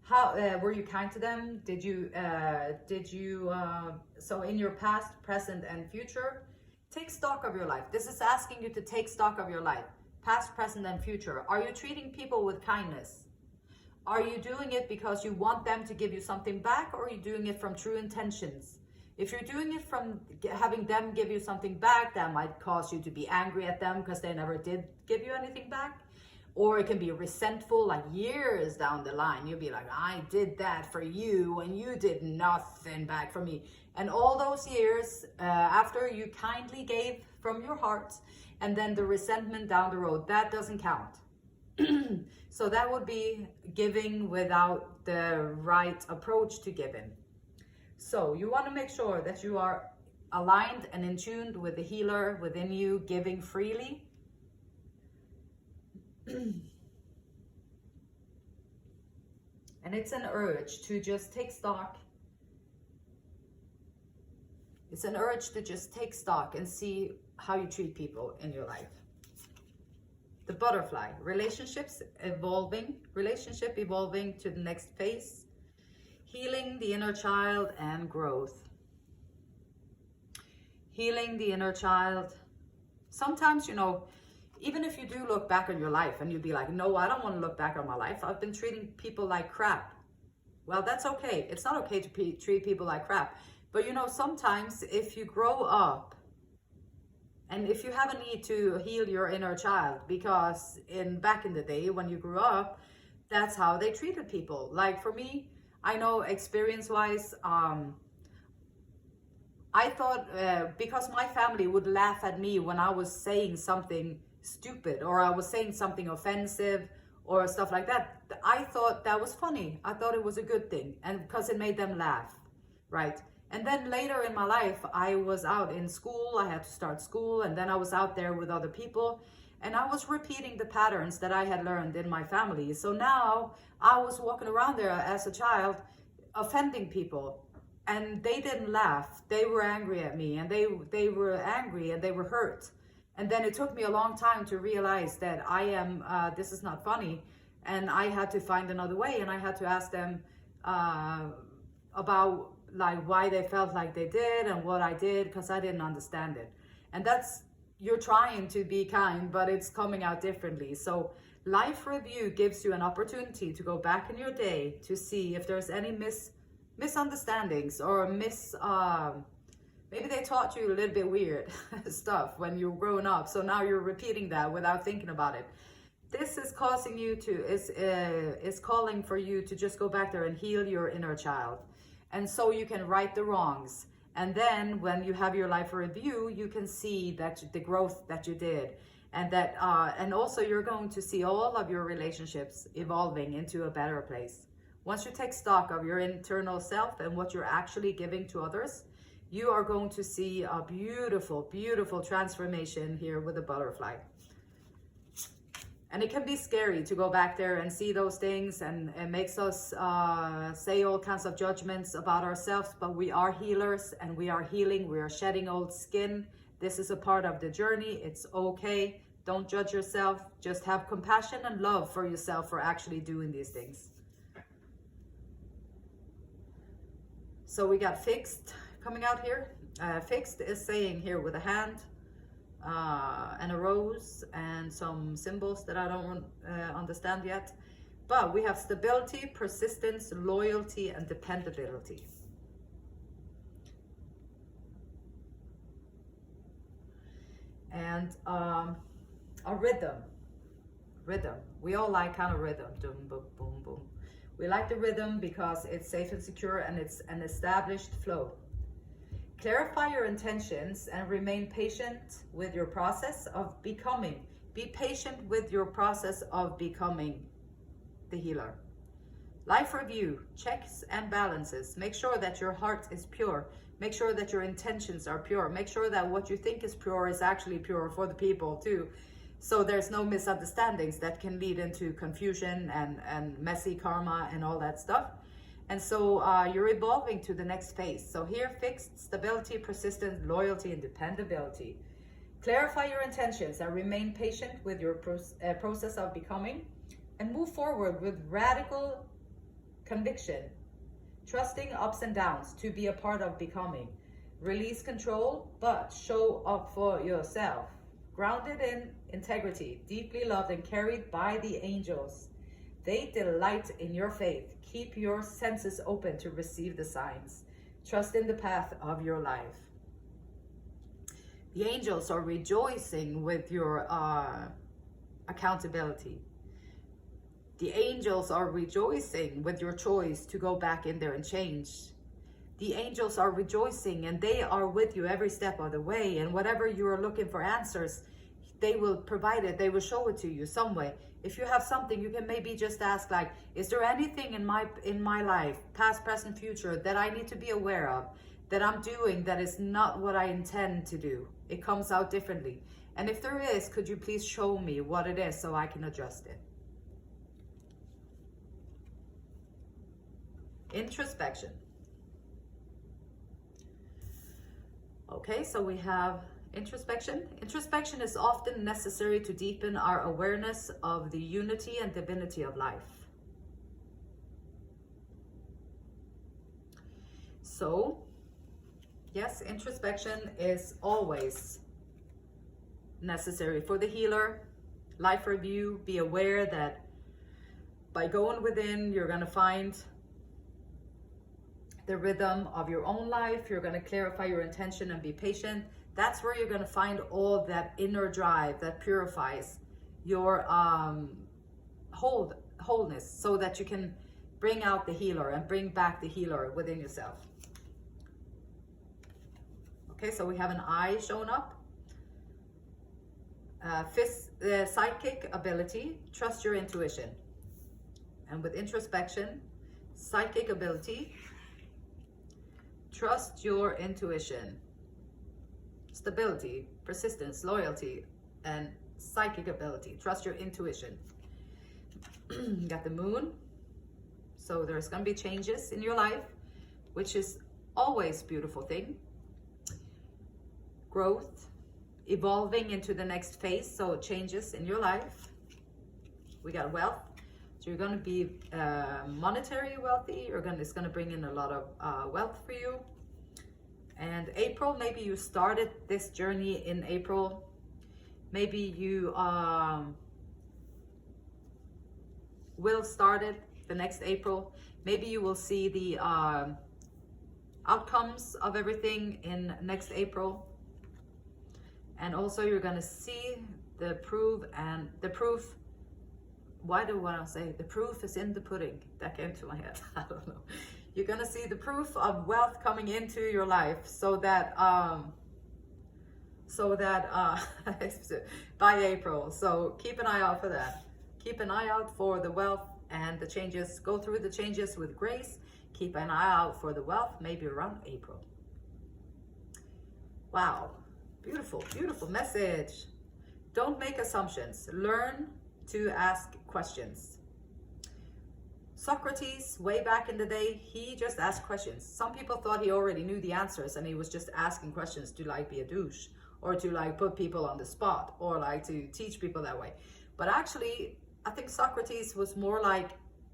How were you kind to them? Did you so in your past, present, and future, take stock of your life. This is asking you to take stock of your life, past, present, and future. Are you treating people with kindness? Are you doing it because you want them to give you something back, or are you doing it from true intentions? If you're doing it from having them give you something back, that might cause you to be angry at them because they never did give you anything back. Or it can be resentful, like years down the line. You'll be like, I did that for you and you did nothing back for me. And all those years after you kindly gave from your heart, and then the resentment down the road, that doesn't count. So that would be giving without the right approach to giving. So you want to make sure that you are aligned and in tune with the healer within you, giving freely. And it's an urge to just take stock. It's an urge to just take stock and see how you treat people in your life. The butterfly, relationship evolving to the next phase, healing the inner child and growth. Healing the inner child. Sometimes, you know, even if you do look back on your life and you'd be like, no, I don't want to look back on my life. I've been treating people like crap. Well, that's okay. It's not okay to treat people like crap. But you know, sometimes if you grow up and if you have a need to heal your inner child, because back in the day when you grew up, that's how they treated people. Like for me, I know experience-wise, I thought because my family would laugh at me when I was saying something stupid or I was saying something offensive or stuff like that, I thought that was funny. I thought it was a good thing, and because it made them laugh, right? And then later in my life, I was out in school. I had to start school, and then I was out there with other people, and I was repeating the patterns that I had learned in my family. So now I was walking around there as a child, offending people, and they didn't laugh. They were angry at me, and they were angry and they were hurt. And then it took me a long time to realize that this is not funny, and I had to find another way, and I had to ask them about like why they felt like they did and what I did, because I didn't understand it. And you're trying to be kind, but it's coming out differently. So life review gives you an opportunity to go back in your day to see if there's any misunderstandings or maybe they taught you a little bit weird stuff when you were growing up, so now you're repeating that without thinking about it. This is causing you is calling for you to just go back there and heal your inner child, and so you can right the wrongs. And then when you have your life review, you can see that the growth that you did, and that and also you're going to see all of your relationships evolving into a better place. Once you take stock of your internal self and what you're actually giving to others, you are going to see a beautiful, beautiful transformation here with a butterfly. And it can be scary to go back there and see those things, and it makes us say all kinds of judgments about ourselves, but we are healers and we are healing. We are shedding old skin. This is a part of the journey. It's okay. Don't judge yourself. Just have compassion and love for yourself for actually doing these things. So we got fixed coming out here. Fixed is saying here with a hand and a rose and some symbols that I don't understand yet. But we have stability, persistence, loyalty, and dependability. And a rhythm. We all like kind of rhythm. Boom, boom, boom, boom. We like the rhythm because it's safe and secure and it's an established flow. Clarify your intentions and remain patient with your process of becoming. Be patient with your process of becoming the healer. Life review, checks and balances. Make sure that your heart is pure. Make sure that your intentions are pure. Make sure that what you think is pure is actually pure for the people too. So there's no misunderstandings that can lead into confusion and messy karma and all that stuff. And so you're evolving to the next phase. So here, fixed, stability, persistence, loyalty, and dependability. Clarify your intentions and remain patient with your process of becoming, and move forward with radical conviction, trusting ups and downs to be a part of becoming. Release control, but show up for yourself. Grounded in integrity, deeply loved and carried by the angels. They delight in your faith. Keep your senses open to receive the signs. Trust in the path of your life. The angels are rejoicing with your accountability. The angels are rejoicing with your choice to go back in there and change. The angels are rejoicing and they are with you every step of the way. And whatever you are looking for answers, they will provide it. They will show it to you some way. If you have something, you can maybe just ask, like, is there anything in my life, past, present, future, that I need to be aware of, that I'm doing that is not what I intend to do? It comes out differently. And if there is, could you please show me what it is so I can adjust it? Introspection. Okay, so we have Introspection. Introspection is often necessary to deepen our awareness of the unity and divinity of life. So, yes, introspection is always necessary for the healer. Life review, be aware that by going within, you're going to find the rhythm of your own life. You're going to clarify your intention and be patient. That's where you're going to find all that inner drive that purifies your wholeness, so that you can bring out the healer and bring back the healer within yourself. Okay, so we have an eye showing up. Psychic ability, trust your intuition. And with introspection, psychic ability, trust your intuition. Stability, persistence, loyalty, and psychic ability. Trust your intuition. You got the moon. So there's going to be changes in your life, which is always a beautiful thing. Growth, evolving into the next phase. So changes in your life. We got wealth. So you're going to be monetary wealthy. It's going to bring in a lot of wealth for you. And April, maybe you started this journey in April. Maybe you will start it the next April. Maybe you will see the outcomes of everything in next April. And also you're going to see the proof, why do I want to say the proof is in the pudding? That came to my head. I don't know. You're going to see the proof of wealth coming into your life, so that by April. So keep an eye out for that. Keep an eye out for the wealth and the changes. Go through the changes with grace. Keep an eye out for the wealth, maybe around April. Wow. Beautiful, beautiful message. Don't make assumptions. Learn to ask questions. Socrates, way back in the day, he just asked questions. Some people thought he already knew the answers, and he was just asking questions to like be a douche, or to like put people on the spot, or like to teach people that way. But actually, I think Socrates was more like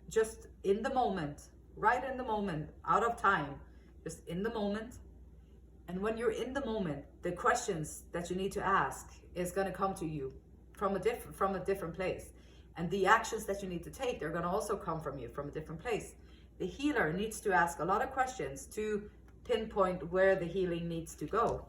just in the moment, right in the moment, out of time, just in the moment. And when you're in the moment, the questions that you need to ask is going to come to you from a different place. And the actions that you need to take, they're going to also come from you from a different place. The healer needs to ask a lot of questions to pinpoint where the healing needs to go.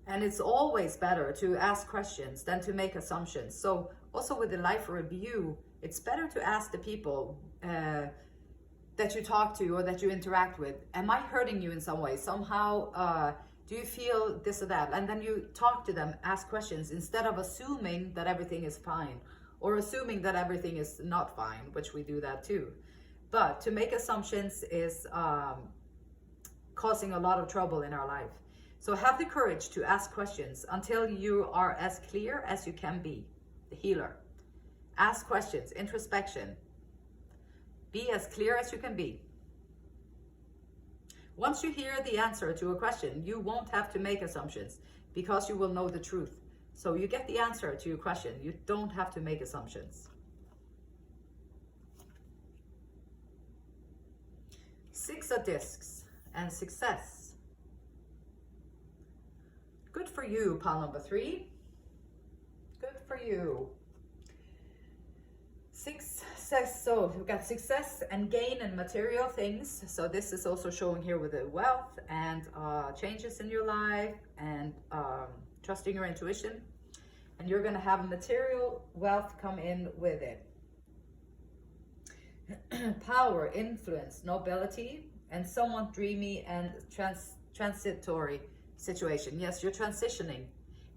And it's always better to ask questions than to make assumptions. So also with the life review, it's better to ask the people that you talk to or that you interact with, am I hurting you in some way? Somehow, do you feel this or that? And then you talk to them, ask questions, instead of assuming that everything is fine, or assuming that everything is not fine, which we do that too. But to make assumptions is causing a lot of trouble in our life. So have the courage to ask questions until you are as clear as you can be. The healer. Ask questions, introspection. Be as clear as you can be. Once you hear the answer to a question, you won't have to make assumptions, because you will know the truth. So you get the answer to your question. You don't have to make assumptions. 6 of discs and success. Good for you, pile number 3. Good for you. 6 says, so we've got success and gain and material things. So this is also showing here with the wealth and changes in your life and trusting your intuition. And you're going to have material wealth come in with it. Power, influence, nobility, and somewhat dreamy and transitory situation. Yes, you're transitioning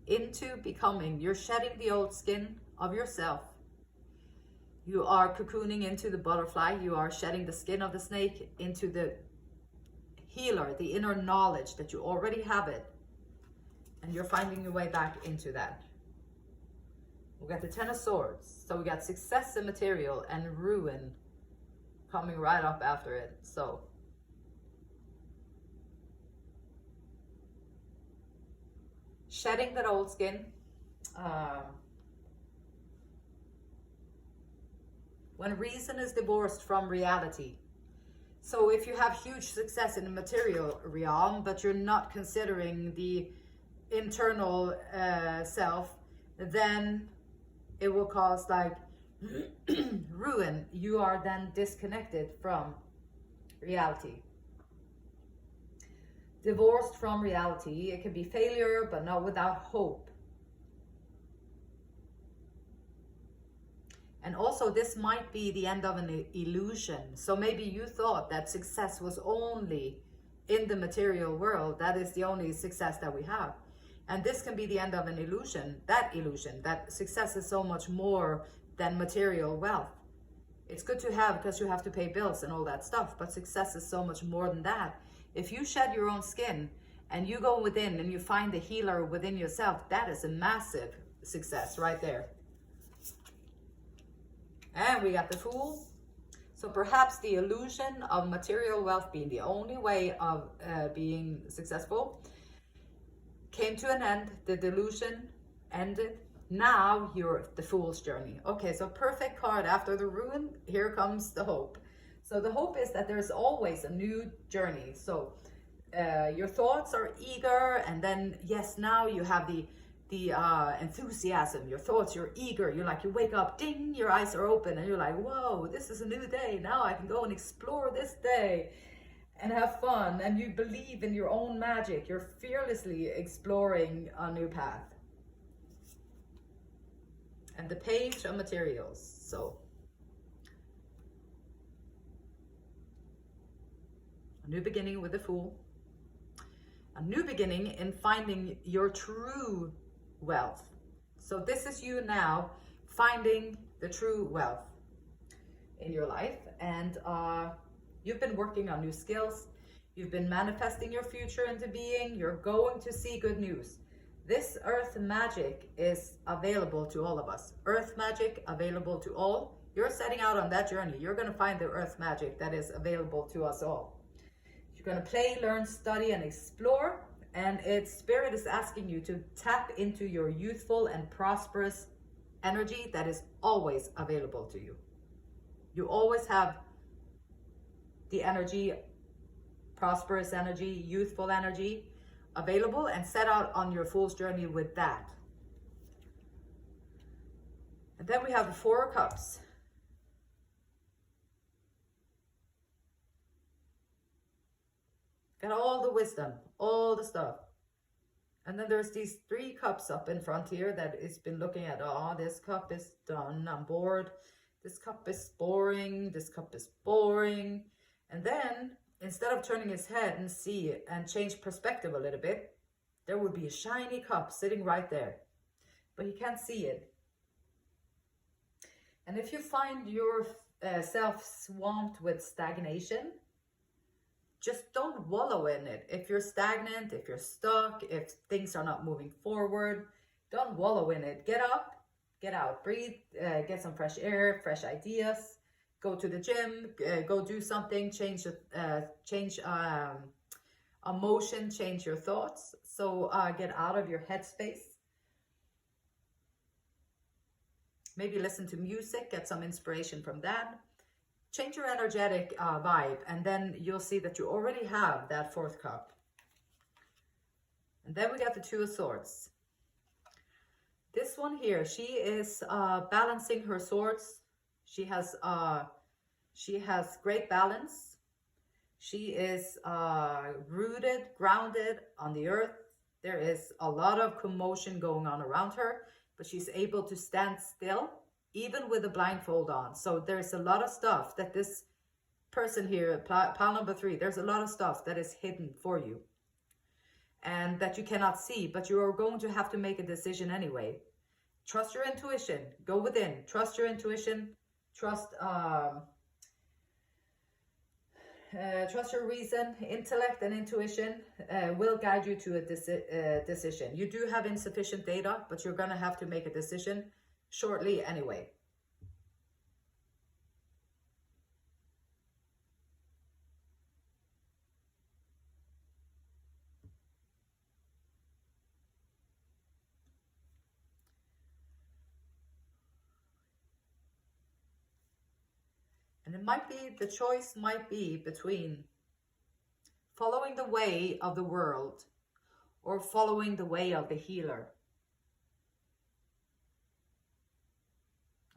into becoming. You're shedding the old skin of yourself. You are cocooning into the butterfly. You are shedding the skin of the snake into the healer, the inner knowledge that you already have it. And you're finding your way back into that. We got the 10 of Swords. So we got success and material and ruin coming right up after it. So shedding that old skin. Uh, when reason is divorced from reality. So if you have huge success in the material realm, but you're not considering the internal self, then it will cause like ruin. You are then disconnected from reality. Divorced from reality. It can be failure, but not without hope. And also, this might be the end of an illusion. So maybe you thought that success was only in the material world. That is the only success that we have. And this can be the end of an illusion, that success is so much more than material wealth. It's good to have because you have to pay bills and all that stuff, but success is so much more than that. If you shed your own skin and you go within and you find the healer within yourself, that is a massive success right there. And we got the Fool. So perhaps the illusion of material wealth being the only way of being successful came to an end. The delusion ended. Now you're the Fool's journey. Okay, so perfect card. After the ruin, here comes the hope. So the hope is that there's always a new journey. So your thoughts are eager, and then yes, now you have the enthusiasm. Your thoughts, you're eager. You're like, you wake up, ding, your eyes are open, and you're like, whoa, this is a new day. Now I can go and explore this day and have fun. And you believe in your own magic. You're fearlessly exploring a new path. And the Page of Materials. So a new beginning with the Fool. A new beginning in finding your true wealth. So this is you now finding the true wealth in your life. And you've been working on new skills. You've been manifesting your future into being. You're going to see good news. This earth magic is available to all of us. Earth magic available to all. You're setting out on that journey. You're going to find the earth magic that is available to us all. You're going to play, learn, study, and explore. And its spirit is asking you to tap into your youthful and prosperous energy that is always available to you. You always have the energy, prosperous energy, youthful energy available, and set out on your Fool's journey with that. And then we have the Four of Cups. Got all the wisdom, all the stuff. And then there's these three cups up in front here that it's been looking at. Oh, this cup is done, I'm bored. This cup is boring, this cup is boring. And then, instead of turning his head and see it and change perspective a little bit, there would be a shiny cup sitting right there. But he can't see it. And if you find yourself swamped with stagnation, just don't wallow in it. If you're stagnant, if you're stuck, if things are not moving forward, don't wallow in it. Get up, get out, breathe, get some fresh air, fresh ideas, go to the gym, go do something, change emotion, change your thoughts. So get out of your headspace. Maybe listen to music, get some inspiration from that. Change your energetic vibe, and then you'll see that you already have that fourth cup. And then we got the Two of Swords. This one here, she is balancing her swords. She has great balance. She is rooted, grounded on the earth. There is a lot of commotion going on around her, but she's able to stand still, even with a blindfold on. So there's a lot of stuff that this person here, pile number 3, there's a lot of stuff that is hidden for you and that you cannot see, but you are going to have to make a decision anyway. Trust your intuition. Go within. Trust your intuition. Trust your reason. Intellect and intuition will guide you to a decision. You do have insufficient data, but you're going to have to make a decision shortly anyway. And it might be, the choice might be between following the way of the world or following the way of the healer.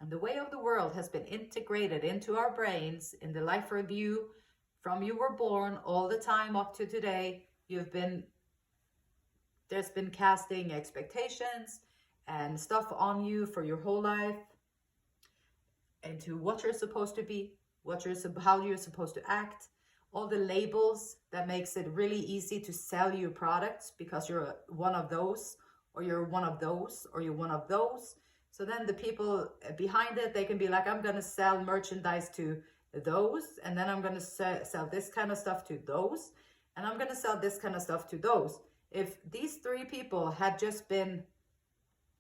And the way of the world has been integrated into our brains in the life review from you were born all the time up to today. There's been casting expectations and stuff on you for your whole life into what you're supposed to be, how you're supposed to act, all the labels that makes it really easy to sell you products because you're one of those, or you're one of those, or you're one of those. So then the people behind it, they can be like, I'm going to sell merchandise to those, and then I'm going to sell this kind of stuff to those, and I'm going to sell this kind of stuff to those. If these three people had just been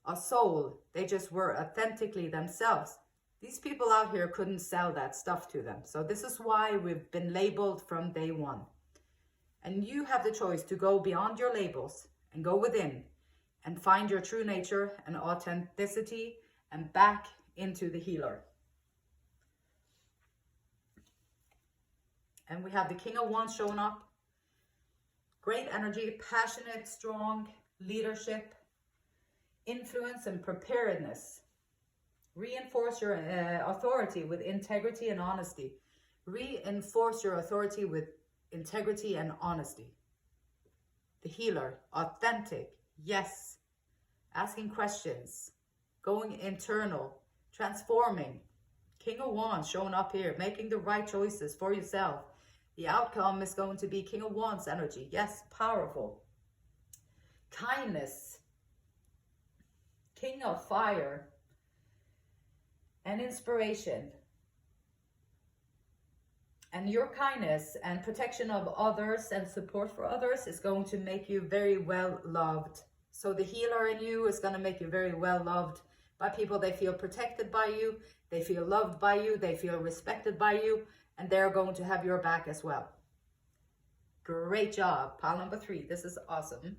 a soul, they just were authentically themselves, these people out here couldn't sell that stuff to them. So this is why we've been labeled from day one. And you have the choice to go beyond your labels and go within and find your true nature and authenticity and back into the healer. And we have the King of Wands showing up. Great energy, passionate, strong leadership, influence and preparedness. Reinforce your authority with integrity and honesty. Reinforce your authority with integrity and honesty. The healer, authentic, yes. Asking questions, going internal, transforming. King of Wands showing up here, making the right choices for yourself. The outcome is going to be King of Wands energy. Yes, powerful. Kindness. King of Fire. And inspiration. And your kindness and protection of others and support for others is going to make you very well loved. So the healer in you is going to make you very well loved by people. They feel protected by you. They feel loved by you. They feel respected by you. And they're going to have your back as well. Great job. Pile number 3. This is awesome.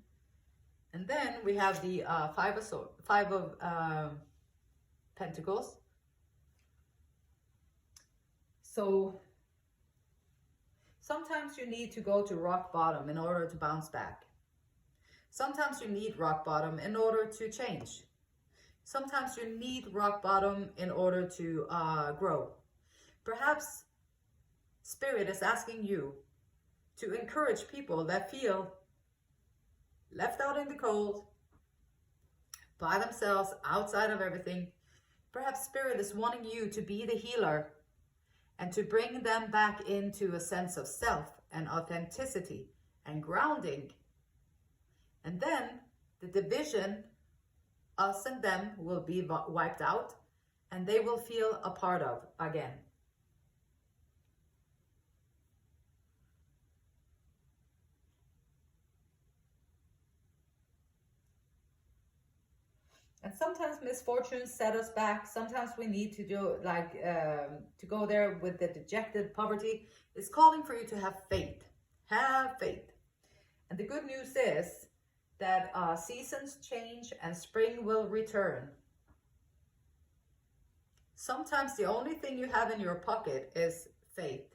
And then we have the Five of Pentacles. So sometimes you need to go to rock bottom in order to bounce back. Sometimes you need rock bottom in order to change. Sometimes you need rock bottom in order to grow. Perhaps Spirit is asking you to encourage people that feel left out in the cold, by themselves, outside of everything. Perhaps Spirit is wanting you to be the healer and to bring them back into a sense of self and authenticity and grounding. And then the division, us and them, will be wiped out and they will feel a part of again. And sometimes misfortunes set us back. Sometimes we need to do to go there with the dejected poverty. It's calling for you to have faith. Have faith. And the good news is that seasons change and spring will return. Sometimes the only thing you have in your pocket is faith.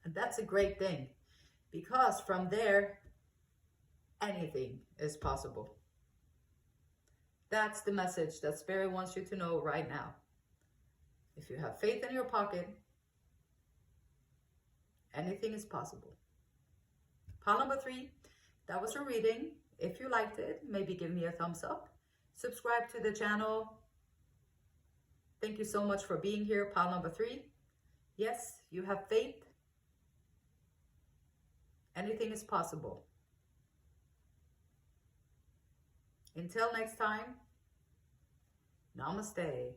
And that's a great thing, because from there, anything is possible. That's the message that Spirit wants you to know right now. If you have faith in your pocket, anything is possible. Pile number 3, that was a reading. If you liked it, maybe give me a thumbs up. Subscribe to the channel. Thank you so much for being here. Pile number 3. Yes, you have faith. Anything is possible. Until next time, namaste.